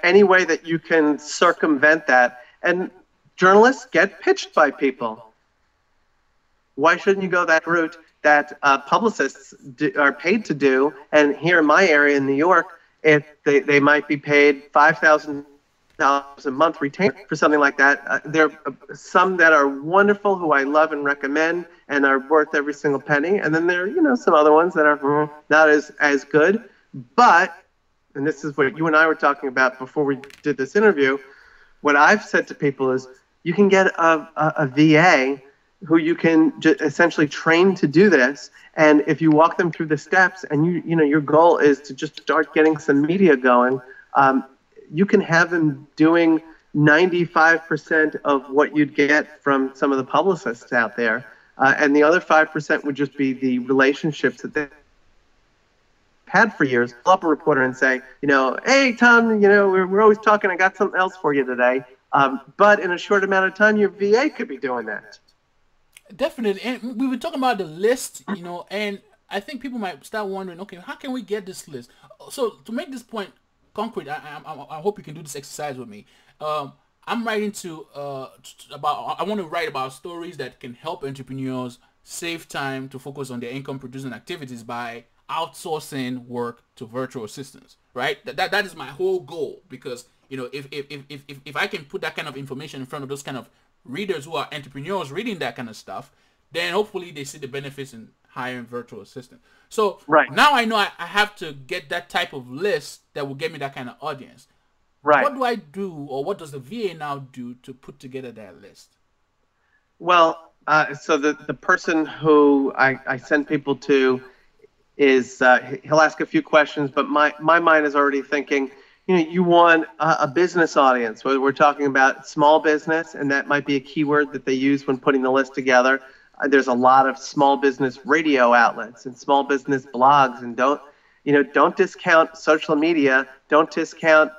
Any way that you can circumvent that. And journalists get pitched by people. Why shouldn't you go that route that publicists are paid to do? And here in my area in New York, they might be paid $5,000 a month retainer for something like that. There are some that are wonderful who I love and recommend and are worth every single penny. And then there are, some other ones that are not as good. But, and this is what you and I were talking about before we did this interview, what I've said to people is you can get a VA who you can essentially train to do this. And if you walk them through the steps and your goal is to just start getting some media going, you can have them doing 95% of what you'd get from some of the publicists out there. And the other 5% would just be the relationships that they've had for years. Pull up a reporter and say, hey, Tom, we're always talking. I got something else for you today. But in a short amount of time, your VA could be doing that. Definitely. And we were talking about the list, and I think people might start wondering, okay, how can we get this list? So to make this point concrete, I hope you can do this exercise with me. I'm writing I want to write about stories that can help entrepreneurs save time to focus on their income producing activities by outsourcing work to virtual assistants, right? That is my whole goal, because if I can put that kind of information in front of those kind of readers who are entrepreneurs reading that kind of stuff, then hopefully they see the benefits in hiring virtual assistant. So now I know I have to get that type of list that will get me that kind of audience. Right. What do I do, or what does the VA now do to put together that list? Well, so the person who I send people to is, he'll ask a few questions, but my mind is already thinking, you want a business audience. We're talking about small business, and that might be a keyword that they use when putting the list together. There's a lot of small business radio outlets and small business blogs, and don't discount social media. Don't discount,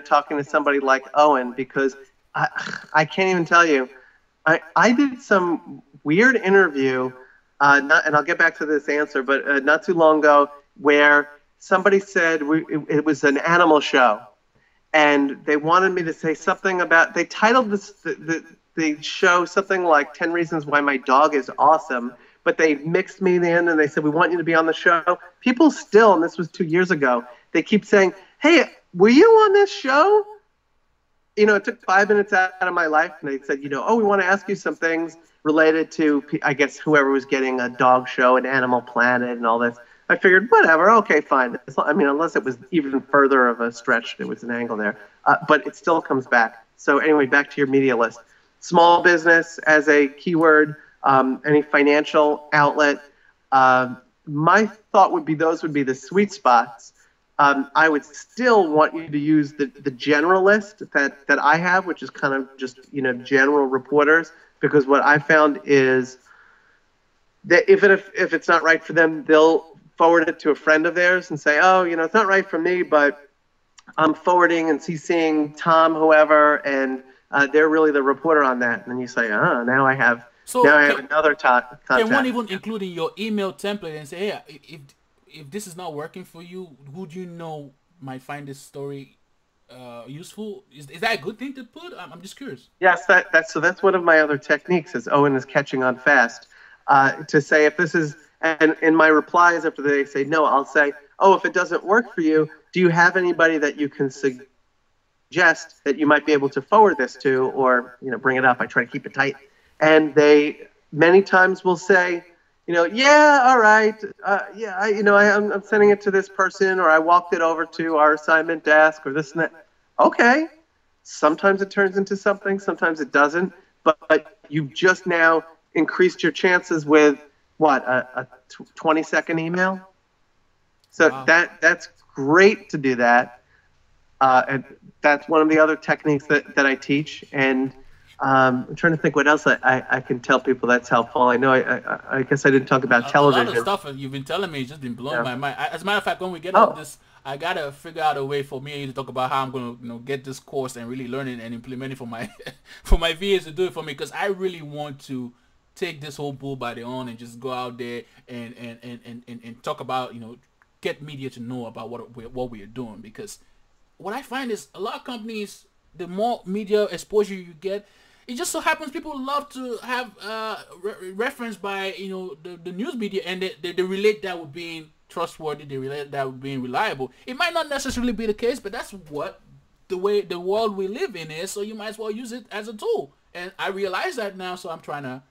talking to somebody like Owen, because I can't even tell you. I did some weird interview, and I'll get back to this answer, but not too long ago, where somebody said it was an animal show, and they wanted me to say something about, they titled the show something like 10 Reasons Why My Dog is Awesome, but they mixed me in and they said, we want you to be on the show. People still, and this was 2 years ago, they keep saying, hey, were you on this show? It took 5 minutes out of my life, and they said, oh, we want to ask you some things related to, I guess, whoever was getting a dog show at Animal Planet and all this. I figured, whatever, okay, fine. Unless it was even further of a stretch, there was an angle there. But it still comes back. So anyway, back to your media list. Small business as a keyword, any financial outlet. My thought would be those would be the sweet spots. I would still want you to use the general list that I have, which is kind of just, general reporters, because what I found is that if it's not right for them, they'll forward it to a friend of theirs and say, oh, it's not right for me, but I'm forwarding and CCing Tom, whoever, and they're really the reporter on that. And then you say, oh, now I have another contact. Can one even include in your email template and say, hey, if this is not working for you, who do you know might find this story useful? Is that a good thing to put? I'm just curious. Yes, that's one of my other techniques, is Owen is catching on fast. To say if this is, and in my replies after they say no, I'll say, oh, if it doesn't work for you, do you have anybody that you can suggest that you might be able to forward this to, or bring it up? I try to keep it tight, and they many times will say, yeah, all right, yeah, I'm sending it to this person, or I walked it over to our assignment desk, or this and that. Okay, sometimes it turns into something, sometimes it doesn't, but you've just now increased your chances with what, a 20-second email. So wow. that's great to do that, and that's one of the other techniques that I teach. And I'm trying to think what else I can tell people that's helpful. I know I guess I didn't talk about television. A lot of stuff you've been telling me has just been blowing my mind. As a matter of fact, when we get on this, I gotta figure out a way for me to talk about how I'm gonna get this course and really learn it and implement it for my for my VAs to do it for me, because I really want to take this whole bull by the horn and just go out there and talk about, get media to know about what we are doing. Because what I find is a lot of companies, the more media exposure you get, it just so happens people love to have reference by the news media, and they relate that with being trustworthy, they relate that with being reliable. It might not necessarily be the case, but that's what the way the world we live in is, so you might as well use it as a tool. And I realize that now, so I'm trying to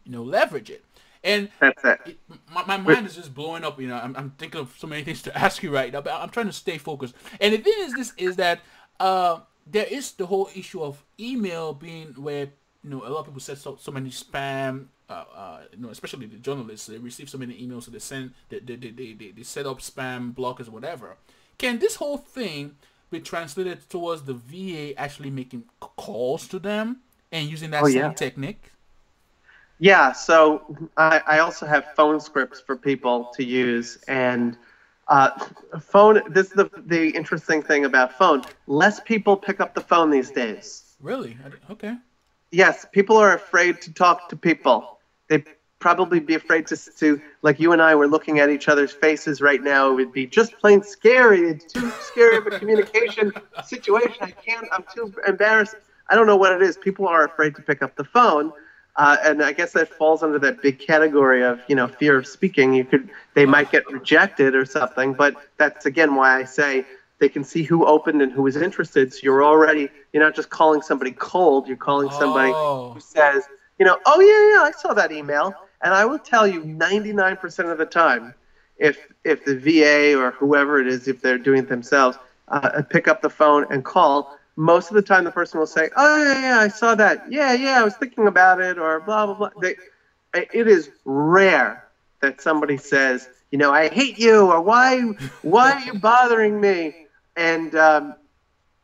leverage it. And that's it. My mind is just blowing up. I'm thinking of so many things to ask you right now, but I'm trying to stay focused. And the thing is that there is the whole issue of email being where a lot of people set so many spam. Especially the journalists, they receive so many emails, so they set up spam blockers or whatever. Can this whole thing be translated towards the VA actually making calls to them and using that same technique? Yeah, so I also have phone scripts for people to use, and phone. This is the interesting thing about phone. Less people pick up the phone these days. Really? Okay. Yes, people are afraid to talk to people. They'd probably be afraid to like you and I were looking at each other's faces right now. It would be just plain scary. It's too scary of a communication situation. I'm too embarrassed. I don't know what it is. People are afraid to pick up the phone. And I guess that falls under that big category of, fear of speaking. They might get rejected or something, but that's again why I say they can see who opened and who was interested. So you're not just calling somebody cold. You're calling somebody who says, oh yeah, I saw that email. And I will tell you 99% of the time, if the VA or whoever it is, if they're doing it themselves, pick up the phone and call, most of the time the person will say, oh, yeah, I saw that. Yeah, I was thinking about it, or blah, blah, blah. It is rare that somebody says, I hate you, or why are you bothering me? And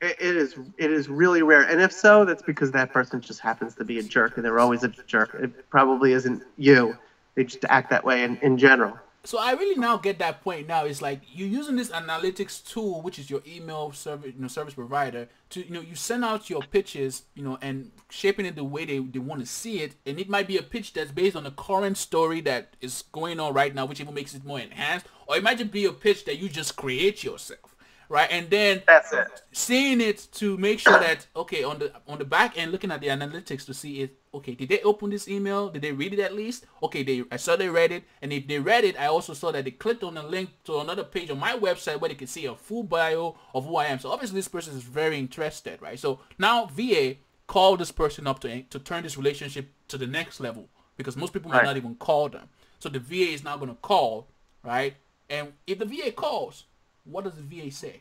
it is really rare. And if so, that's because that person just happens to be a jerk, and they're always a jerk. It probably isn't you. They just act that way in general. So I really now get that point. Now it's like you're using this analytics tool, which is your email service, service provider, to you send out your pitches, and shaping it the way they want to see it. And it might be a pitch that's based on the current story that is going on right now, which even makes it more enhanced, or it might just be a pitch that you just create yourself, right? And then that's it. Seeing it to make sure that okay, on the back end, looking at the analytics to see it. Okay, did they open this email? Did they read it at least? Okay, I saw they read it, and if they read it, I also saw that they clicked on a link to another page on my website where they can see a full bio of who I am. So obviously this person is very interested, right? So now VA call this person up to turn this relationship to the next level, because most people might not even call them. So the VA is now going to call, right? And if the VA calls, what does the VA say?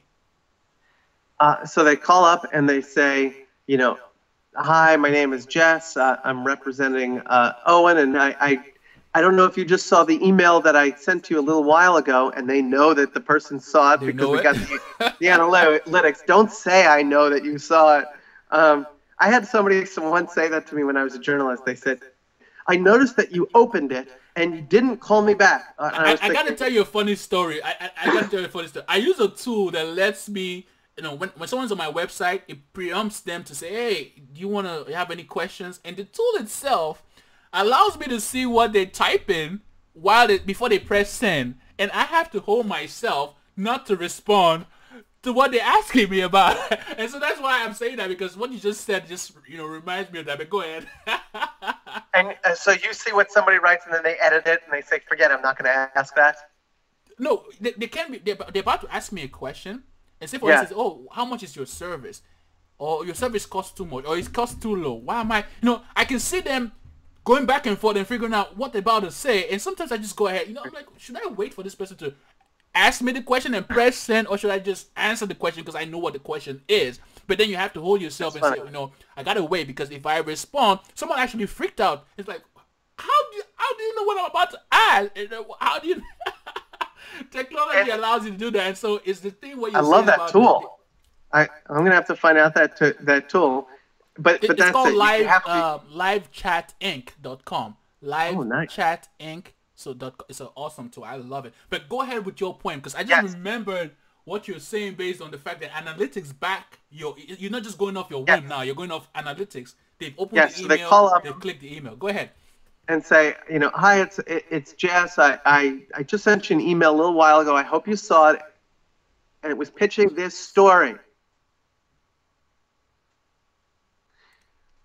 So they call up and they say, hi, my name is Jess. I'm representing Owen, and I don't know if you just saw the email that I sent to you a little while ago, and they know that the person saw it because we got the analytics. Don't say I know that you saw it. I had somebody once say that to me when I was a journalist. They said, I noticed that you opened it and you didn't call me back. I got to tell you a funny story. I got to tell you a funny story. I use a tool that lets me, when someone's on my website, it preempts them to say, hey, do you want to have any questions? And the tool itself allows me to see what they type in before they press send. And I have to hold myself not to respond to what they're asking me about. And so that's why I'm saying that, because what you just said just reminds me of that. But go ahead. And so you see what somebody writes and then they edit it and they say, forget it, I'm not going to ask that? No, they can be, they're about to ask me a question and say, for instance, oh, how much is your service? Or your service costs too much, or it costs too low. Why am I, I can see them going back and forth and figuring out what they're about to say. And sometimes I just go ahead, I'm like, should I wait for this person to ask me the question and press send, or should I just answer the question because I know what the question is? But then you have to hold yourself and say, I gotta wait, because if I respond, someone actually freaked out. It's like, how do you know what I'm about to ask? How do you? Technology allows you to do that, and so it's the thing where you. I love that tool. I'm gonna have to find out that tool. But it's that's called livechatinc.com. LiveChatInc. So it's an awesome tool. I love it. But go ahead with your point, because I just remembered what you're saying based on the fact that analytics back you're not just going off your whim now. You're going off analytics. They've opened the email. So they call up. They click the email. Go ahead. And say, hi, it's Jess. I just sent you an email a little while ago. I hope you saw it. And it was pitching this story.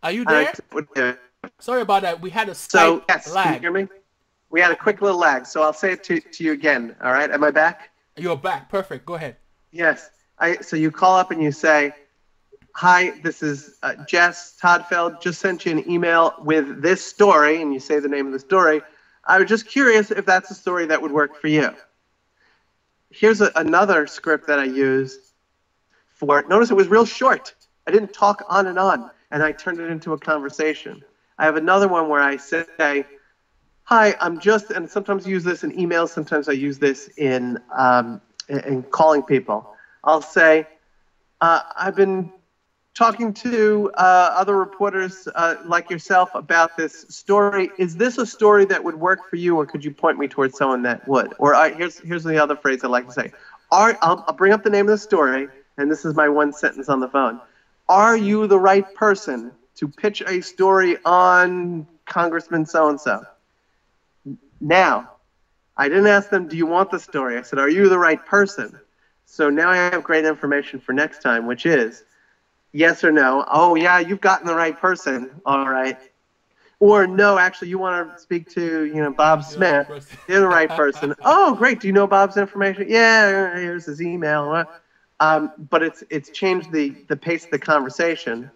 Are you there? Sorry about that. We had a Skype lag. Can you hear me? We had a quick little lag, so I'll say it to you again. All right? Am I back? You're back. Perfect. Go ahead. Yes. So you call up and you say, hi, this is Jess Toddfeld. Just sent you an email with this story, and you say the name of the story. I was just curious if that's a story that would work for you. Here's another script that I used for it. Notice it was real short. I didn't talk on, and I turned it into a conversation. I have another one where I say, hi, and sometimes I use this in emails, sometimes I use this in calling people. I'll say, I've been talking to other reporters like yourself about this story. Is this a story that would work for you, or could you point me towards someone that would? Or here's the other phrase I like to say. I'll bring up the name of the story, and this is my one sentence on the phone. Are you the right person to pitch a story on Congressman so-and-so? Now, I didn't ask them, do you want the story? I said, are you the right person? So now I have great information for next time, which is yes or no. Oh, yeah, you've gotten the right person. All right. Or no, actually, you want to speak to, Bob Smith. You're the right person. Oh, great. Do you know Bob's information? Yeah, here's his email. But it's changed the pace of the conversation.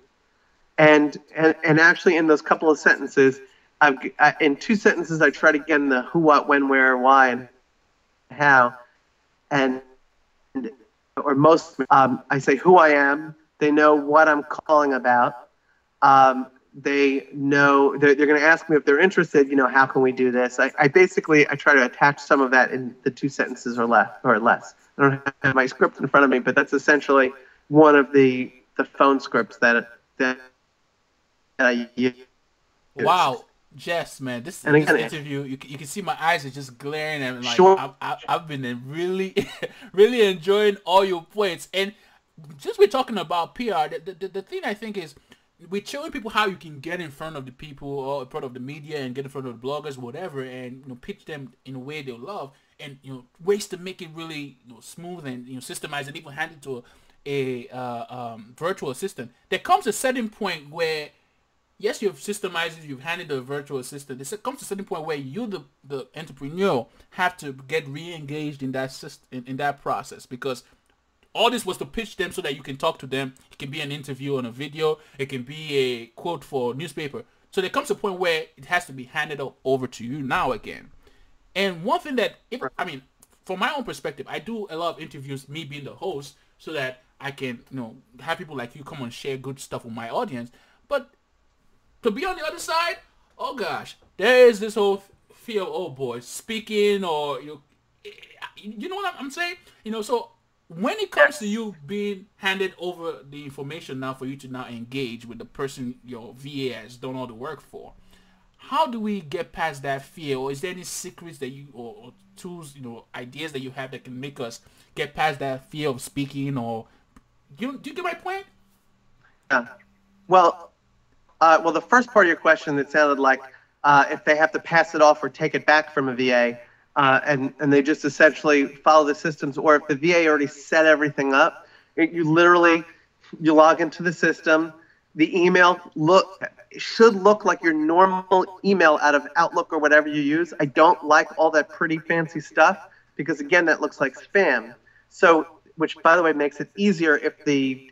And actually, in those couple of sentences, in two sentences, I try to get in the who, what, when, where, why, and how. Or most, I say who I am. They know what I'm calling about. They know they're going to ask me if they're interested. How can we do this? I basically try to attach some of that in the two sentences or less. I don't have my script in front of me, but that's essentially one of the phone scripts that I use. Wow. Jess, man, this interview, you can see my eyes are just glaring, and like I've been really really enjoying all your points. And just we're talking about PR, the thing I think is we're showing people how you can get in front of the people or in front of the media and get in front of the bloggers, whatever, and pitch them in a way they'll love, and ways to make it really smooth and systemized, and even hand it to a virtual assistant. There comes a certain point where yes, you've systemized it, you've handed a virtual assistant. There comes to a certain point where you, the entrepreneur, have to get re-engaged in that system, in that process, because all this was to pitch them so that you can talk to them. It can be an interview on a video. It can be a quote for a newspaper. So there comes a point where it has to be handed over to you now again. And one thing that, from my own perspective, I do a lot of interviews, me being the host, so that I can, have people like you come and share good stuff with my audience. But to be on the other side, oh gosh, there is this whole fear of, oh boy, speaking, or you know what I'm saying? You know, so when it comes to you being handed over the information now for you to now engage with the person your VA has done all the work for, how do we get past that fear? Or is there any secrets that you, or tools, you know, ideas that you have that can make us get past that fear of speaking? Or do you get my point? Yeah. Well, the first part of your question, that sounded like if they have to pass it off or take it back from a VA, and they just essentially follow the systems, or if the VA already set everything up, you log into the system. The email should look like your normal email out of Outlook or whatever you use. I don't like all that pretty fancy stuff because, again, that looks like spam. So, which, by the way, makes it easier if the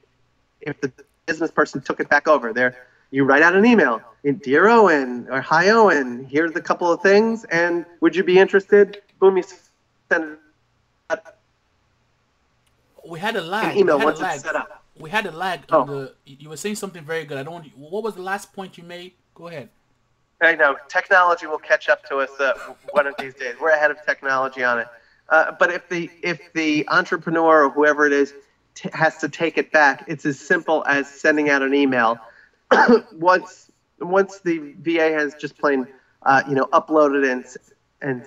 business person took it back over. You write out an email, Dear Owen, or Hi Owen, here's a couple of things, and would you be interested? Boom, you send it. We had a lag. An email once it's set up. We had a lag on the. You were saying something very good. What was the last point you made? Go ahead. I know technology will catch up to us one of these days. We're ahead of technology on it. But if the entrepreneur or whoever it is has to take it back, it's as simple as sending out an email. Once the VA has just plain uploaded and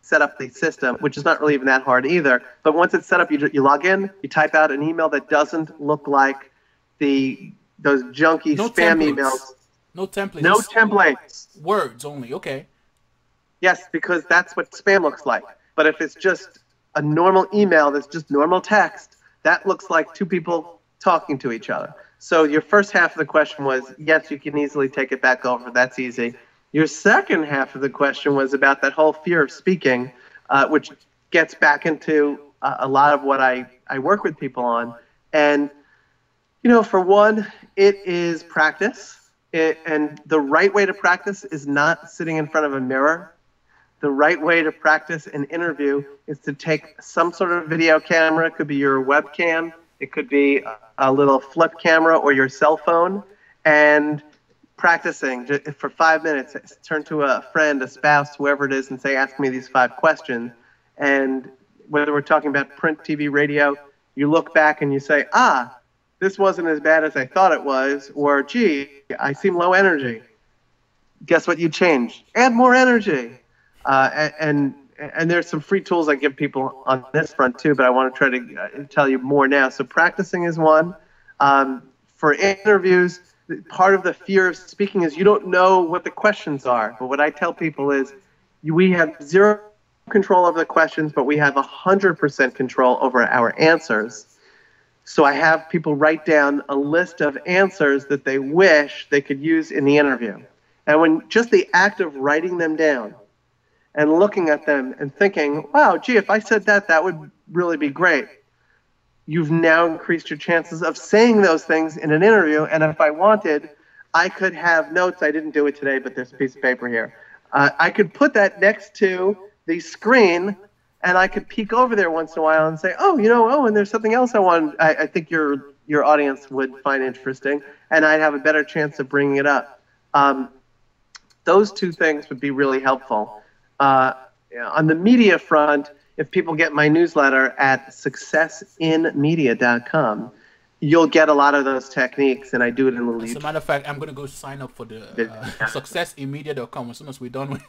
set up the system, which is not really even that hard either. But once it's set up, you log in, you type out an email that doesn't look like those junky spam emails. No templates. No templates. Words only. Okay. Yes, because that's what spam looks like. But if it's just a normal email that's just normal text, that looks like two people talking to each other. So your first half of the question was, yes, you can easily take it back over. That's easy. Your second half of the question was about that whole fear of speaking, which gets back into a lot of what I work with people on. And, for one, it is practice. And the right way to practice is not sitting in front of a mirror. The right way to practice an interview is to take some sort of video camera. It could be your webcam. It could be a little flip camera or your cell phone, and practicing for 5 minutes. Turn to a friend, a spouse, whoever it is, and say, ask me these 5 questions. And whether we're talking about print, TV, radio, you look back and you say, this wasn't as bad as I thought it was, or gee, I seem low energy. Guess what you change? Add more energy. And there's some free tools I give people on this front too, but I want to try to tell you more now. So practicing is one. For interviews, part of the fear of speaking is you don't know what the questions are. But what I tell people is we have 0 control over the questions, but we have 100% control over our answers. So I have people write down a list of answers that they wish they could use in the interview. And when just the act of writing them down and looking at them and thinking, wow, gee, if I said that, that would really be great. You've now increased your chances of saying those things in an interview. And if I wanted, I could have notes. I didn't do it today, but there's a piece of paper here. I could put that next to the screen, and I could peek over there once in a while and say, and there's something else I think your audience would find interesting, and I'd have a better chance of bringing it up. Those 2 things would be really helpful. On the media front, if people get my newsletter at successinmedia.com, you'll get a lot of those techniques, and I do it in a little. As a matter of fact, I'm going to go sign up for the successinmedia.com as soon as we're done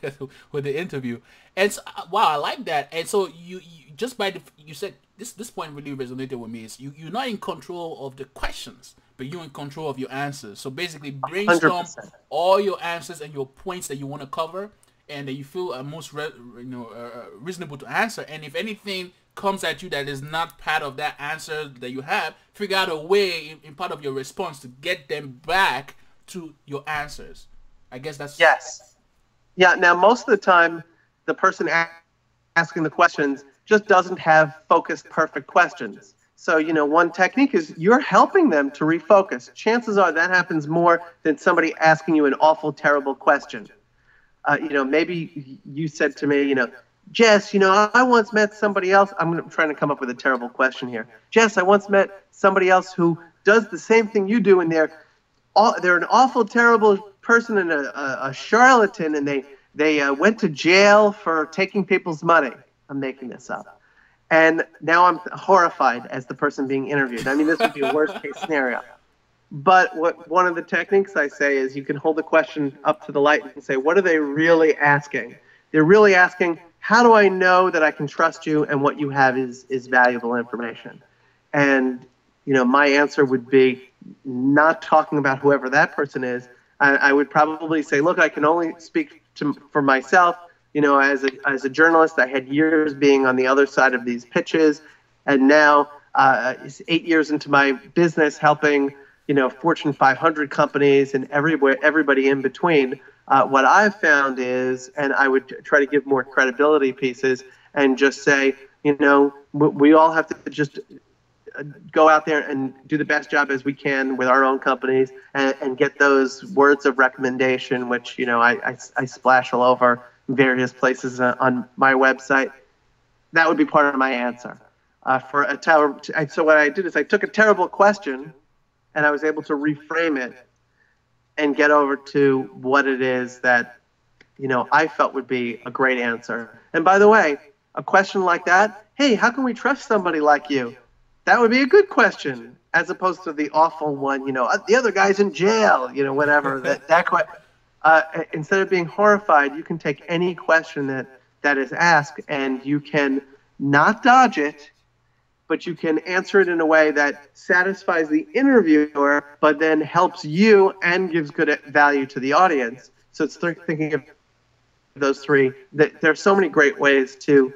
with the interview. And so, wow, I like that. And so you just you said this point really resonated with me. Is you're not in control of the questions, but you're in control of your answers. So basically, brainstorm 100%. All your answers and your points that you want to cover, and that you feel are most reasonable to answer. And if anything comes at you that is not part of that answer that you have, figure out a way in part of your response to get them back to your answers. I guess that's... Yes. Yeah, now most of the time, the person asking the questions just doesn't have focused, perfect questions. So, one technique is you're helping them to refocus. Chances are that happens more than somebody asking you an awful, terrible question. Maybe you said to me, Jess, I once met somebody else. I'm trying to come up with a terrible question here. Jess, I once met somebody else who does the same thing you do, and they're an awful, terrible person and a charlatan, and they went to jail for taking people's money. I'm making this up. And now I'm horrified as the person being interviewed. I mean, this would be a worst case scenario. But one of the techniques I say is you can hold the question up to the light and say, what are they really asking? They're really asking, how do I know that I can trust you and what you have is valuable information? And, you know, my answer would be not talking about whoever that person is. I would probably say, look, I can only speak for myself. You know, as a journalist, I had years being on the other side of these pitches, and now 8 years into my business, helping, you know, Fortune 500 companies and everybody in between. What I've found is, and I would try to give more credibility pieces and just say, you know, we all have to just go out there and do the best job as we can with our own companies and get those words of recommendation, which, you know, I splash all over various places on my website. That would be part of my answer. So what I did is I took a terrible question and I was able to reframe it and get over to what it is that, you know, I felt would be a great answer. And by the way, a question like that, hey, how can we trust somebody like you? That would be a good question, as opposed to the awful one, you know, the other guy's in jail, you know, whatever. Instead of being horrified, you can take any question that is asked and you can not dodge it, but you can answer it in a way that satisfies the interviewer, but then helps you and gives good value to the audience. So it's thinking of those three. There are so many great ways to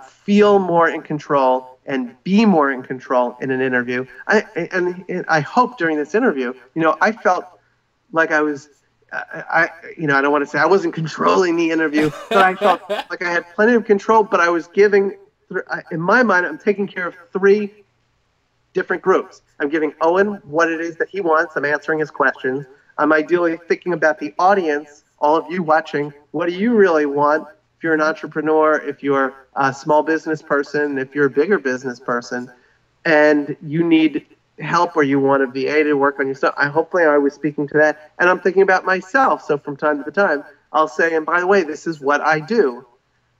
feel more in control and be more in control in an interview. I hope during this interview, you know, I felt like I was, you know, I don't want to say I wasn't controlling the interview, but I felt like I had plenty of control, but I was giving, in my mind, I'm taking care of three different groups. I'm giving Owen what it is that he wants. I'm answering his questions. I'm ideally thinking about the audience, all of you watching. What do you really want? If you're an entrepreneur, if you're a small business person, if you're a bigger business person, and you need help or you want a VA to work on your stuff, hopefully I was speaking to that. And I'm thinking about myself. So from time to time, I'll say, and by the way, this is what I do,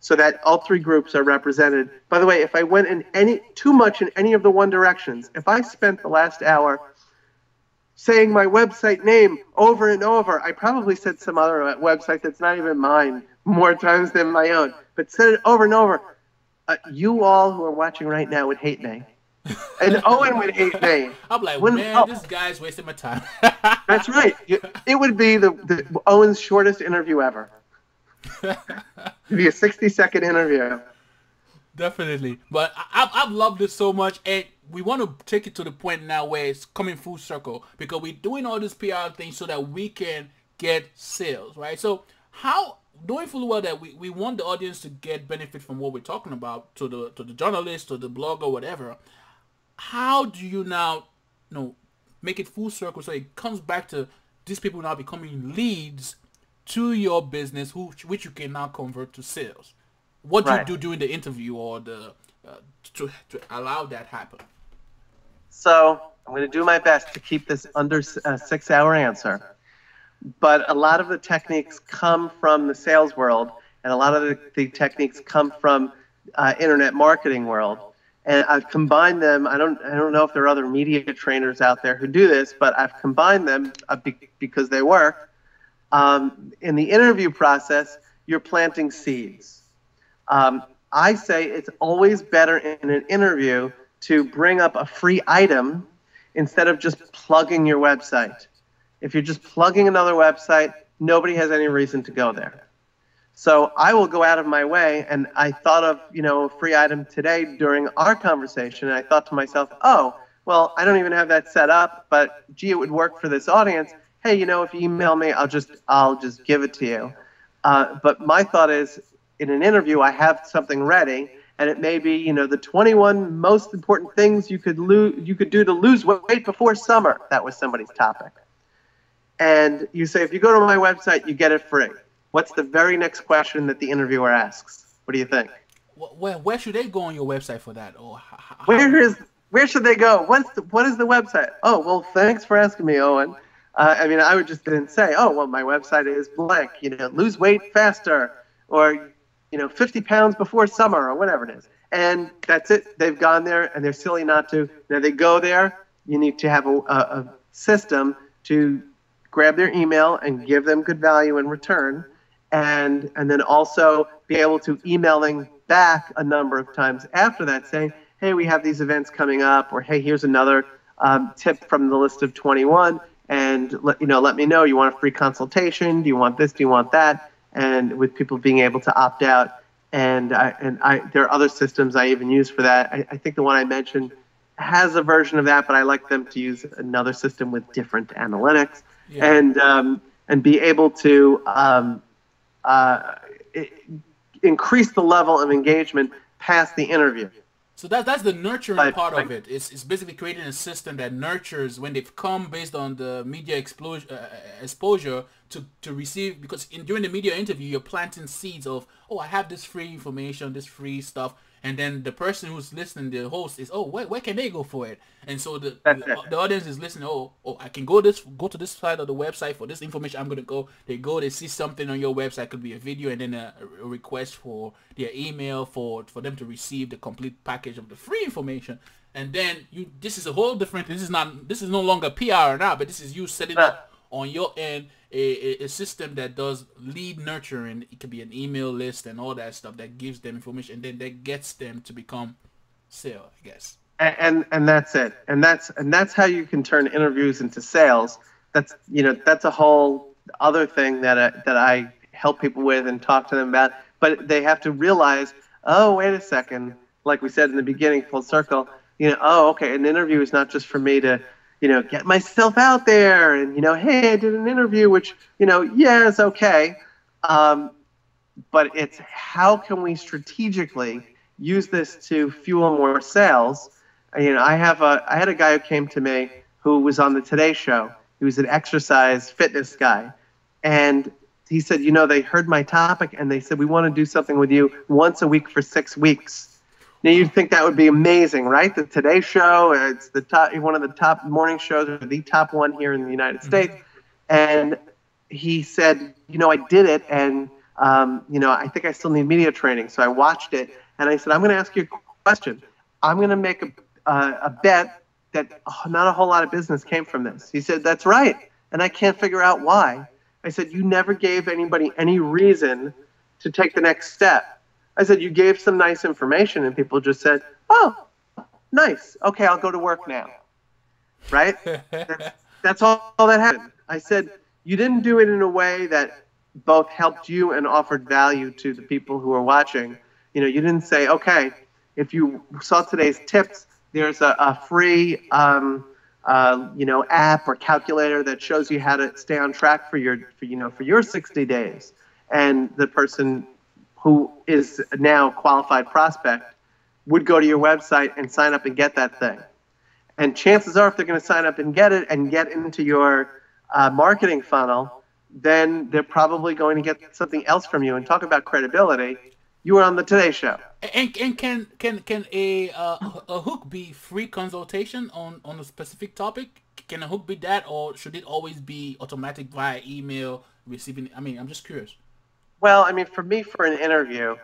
so that all three groups are represented. By the way, if I went in too much in any of the one directions, if I spent the last hour saying my website name over and over, I probably said some other website that's not even mine more times than my own, but said it over and over. You all who are watching right now would hate me. And Owen would hate me. I'm like, man, this guy's wasting my time. That's right. It would be the Owen's shortest interview ever. It'd be a 60-second interview. Definitely. But I've loved this so much. And we want to take it to the point now where it's coming full circle, because we're doing all this PR things so that we can get sales, right? So how, knowing fully well that we want the audience to get benefit from what we're talking about, to the journalist, to the blogger, whatever, how do you now, you know, make it full circle so it comes back to these people now becoming leads to your business, which you can now convert to sales? What do you do during the interview or to allow that happen? So I'm going to do my best to keep this under a 6-hour answer. But a lot of the techniques come from the sales world, and a lot of the techniques come from internet marketing world. And I've combined them. I don't know if there are other media trainers out there who do this, but I've combined them because they work. In the interview process, you're planting seeds. I say it's always better in an interview to bring up a free item instead of just plugging your website. If you're just plugging another website, nobody has any reason to go there. So I will go out of my way, and I thought of, you know, a free item today during our conversation, and I thought to myself, oh, well, I don't even have that set up, but gee, it would work for this audience. Hey, you know, if you email me, I'll just give it to you. But my thought is, in an interview, I have something ready, and it may be, you know, the 21 most important things you could do to lose weight before summer. That was somebody's topic. And you say, if you go to my website, you get it free. What's the very next question that the interviewer asks? What do you think? Where should they go on your website for that? Or where should they go? What is the website? Oh, well, thanks for asking me, Owen. I mean, I would just then say, oh, well, my website is blank, lose weight faster, or, 50 pounds before summer, or whatever it is. And that's it. They've gone there, and they're silly not to. Now, they go there. You need to have a system to grab their email and give them good value in return, and then also be able to email them back a number of times after that saying, hey, we have these events coming up, or hey, here's another tip from the list of 21, and let me know, you want a free consultation, do you want this, do you want that, and with people being able to opt out. And there are other systems I even use for that. I think the one I mentioned has a version of that, but I like them to use another system with different analytics. Yeah. And be able to increase the level of engagement past the interview. So that's the nurturing part of it. It's basically creating a system that nurtures when they've come based on the media exposure to receive, because during the media interview you're planting seeds of, oh, I have this free information, this free stuff, and then the person who's listening, the host, is, oh, where can they go for it? And so the audience is listening, oh, I can go to this side of the website for this information. I'm gonna go. They see something on your website, could be a video, and then a request for their email for them to receive the complete package of the free information. And then this is a whole different. This is no longer PR now, but this is you setting up on your end a system that does lead nurturing. It could be an email list and all that stuff that gives them information, and then that gets them to become sale, I guess. And that's it. And that's how you can turn interviews into sales. That's a whole other thing that I help people with and talk to them about. But they have to realize, oh, wait a second, like we said in the beginning, full circle. Oh, okay, an interview is not just for me to get myself out there and, hey, I did an interview, which, yeah, it's okay. But it's how can we strategically use this to fuel more sales? I had a guy who came to me who was on the Today Show. He was an exercise fitness guy. And he said, they heard my topic and they said, we want to do something with you once a week for 6 weeks. Now, you'd think that would be amazing, right? The Today Show, it's one of the top morning shows, or the top one here in the United States. And he said, I did it, and, I think I still need media training. So I watched it, and I said, I'm going to ask you a question. I'm going to make a bet that not a whole lot of business came from this. He said, that's right, and I can't figure out why. I said, you never gave anybody any reason to take the next step. I said, you gave some nice information, and people just said, oh, nice. Okay, I'll go to work now. Right? That's all that happened. I said, you didn't do it in a way that both helped you and offered value to the people who are watching. You didn't say, okay, if you saw today's tips, there's a free app or calculator that shows you how to stay on track for your 60 days. And the person who is now a qualified prospect would go to your website and sign up and get that thing. And chances are, if they're going to sign up and get it and get into your marketing funnel, then they're probably going to get something else from you. And talk about credibility. You were on the Today Show. And can a hook be free consultation on a specific topic? Can a hook be that, or should it always be automatic via email receiving? I mean, I'm just curious. Well, I mean, for me, for an interview,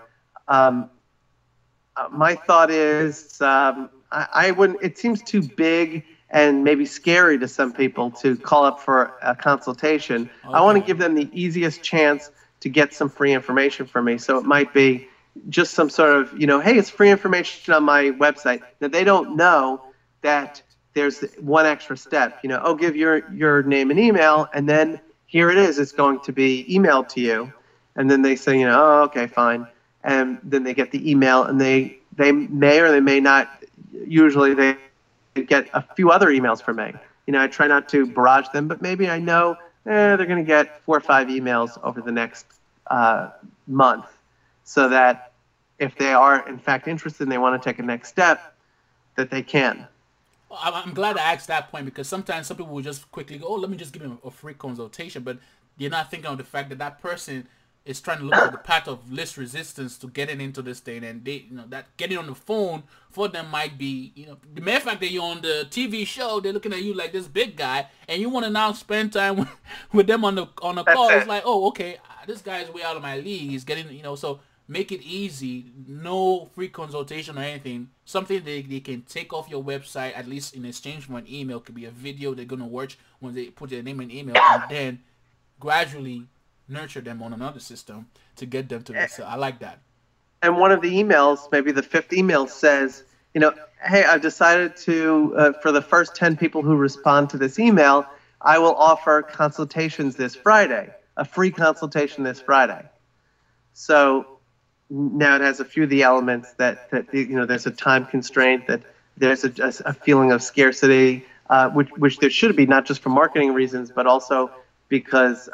my thought is I wouldn't. It seems too big and maybe scary to some people to call up for a consultation. Okay. I want to give them the easiest chance to get some free information from me. So it might be just some sort of, hey, it's free information on my website. Now, they don't know that there's one extra step. Give your name and email, and then here it is. It's going to be emailed to you. And then they say, oh, okay, fine. And then they get the email, and they may or they may not. Usually they get a few other emails from me. I try not to barrage them, but maybe I know they're going to get 4 or 5 emails over the next month, so that if they are, in fact, interested and they want to take a next step, that they can. Well, I'm glad I asked that point, because sometimes some people will just quickly go, oh, let me just give them a free consultation, but you're not thinking of the fact that that person is trying to look for the path of least resistance to getting into this thing, and they, that getting on the phone for them might be, the mere fact that you're on the TV show, they're looking at you like this big guy, and you want to now spend time with them on a call. It's like, oh, okay, this guy's way out of my league. He's getting, so make it easy. No free consultation or anything. Something they can take off your website, at least in exchange for an email. Could be a video they're gonna watch when they put their name in email, and then gradually nurture them on another system to get them to this. I like that. And one of the emails, maybe the 5th email, says, hey, I've decided to, for the first 10 people who respond to this email, I will offer consultations this Friday, a free consultation this Friday. So now it has a few of the elements that there's a time constraint, that there's a feeling of scarcity, which there should be, not just for marketing reasons, but also because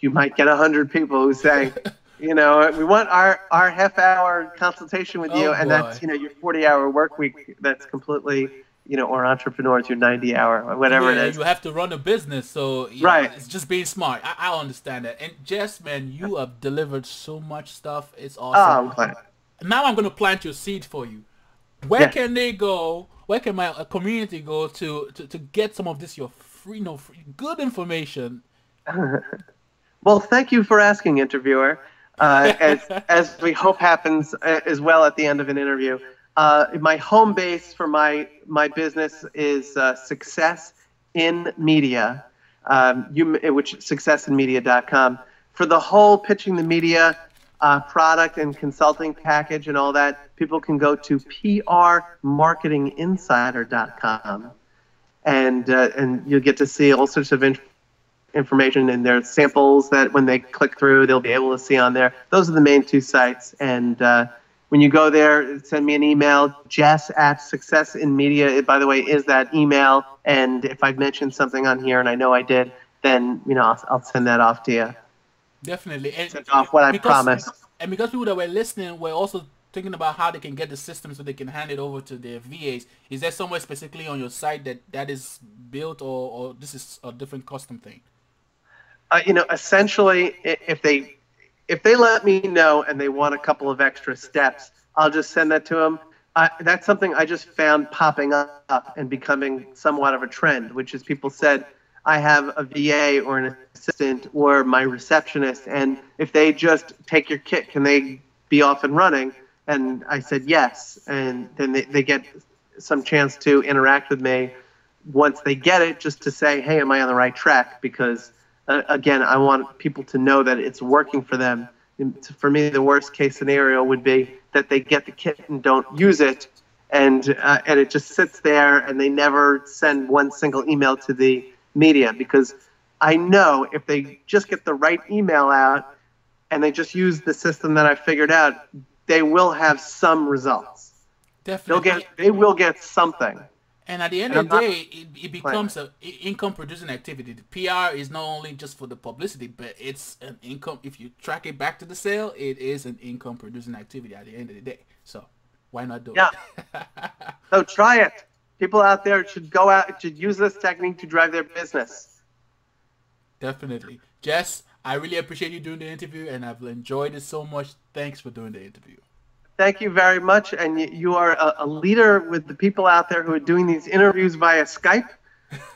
you might get 100 people who say, we want our half-hour consultation with you, and that's your 40-hour work week. That's completely, or entrepreneurs, your 90-hour, or whatever it is. You have to run a business, so right. It's just being smart. I understand that. And Jess, man, you have delivered so much stuff. It's awesome. Oh, I'm glad. Now I'm going to plant your seed for you. Where can they go? Where can my community go to get some of this your free good information? Well, thank you for asking, interviewer. As we hope happens as well at the end of an interview. My home base for my business is Success in Media, which is successinmedia.com. For the whole pitching the media product and consulting package and all that, people can go to prmarketinginsider.com, and you'll get to see all sorts of information, and there's samples that when they click through, they'll be able to see on there. Those are the main 2 sites. And when you go there, send me an email, jess@successinmedia. It, by the way, is that email. And if I've mentioned something on here, and I know I did, then I'll send that off to you. Definitely. And send off what I promised. And because people that were listening were also thinking about how they can get the system so they can hand it over to their VAs. Is there somewhere specifically on your site that is built, or this is a different custom thing? Essentially, if they let me know and they want a couple of extra steps, I'll just send that to them. That's something I just found popping up and becoming somewhat of a trend, which is people said, I have a VA or an assistant or my receptionist, and if they just take your kit, can they be off and running? And I said yes, and then they get some chance to interact with me once they get it, just to say, hey, am I on the right track? Because again, I want people to know that it's working for them. And for me, the worst case scenario would be that they get the kit and don't use it, and it just sits there, and they never send one single email to the media. Because I know if they just get the right email out and they just use the system that I figured out, they will have some results. Definitely. They will get something. And at the end of the day, it becomes an income-producing activity. The PR is not only just for the publicity, but it's an income. If you track it back to the sale, it is an income-producing activity at the end of the day. So why not do it? So try it. People out there should go out, should use this technique to drive their business. Definitely. Jess, I really appreciate you doing the interview, and I've enjoyed it so much. Thanks for doing the interview. Thank you very much, and you are a leader with the people out there who are doing these interviews via Skype.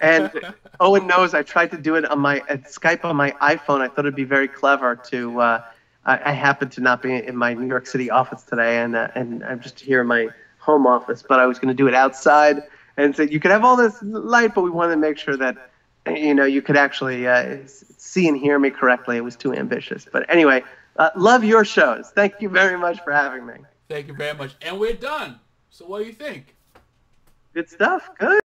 And Owen knows I tried to do it on Skype on my iPhone. I thought it'd be very clever to. I happen to not be in my New York City office today, and I'm just here in my home office. But I was going to do it outside, and said you could have all this light, but we wanted to make sure that you could actually see and hear me correctly. It was too ambitious, but anyway. Love your shows. Thank you very much for having me. Thank you very much. And we're done. So what do you think? Good stuff. Good.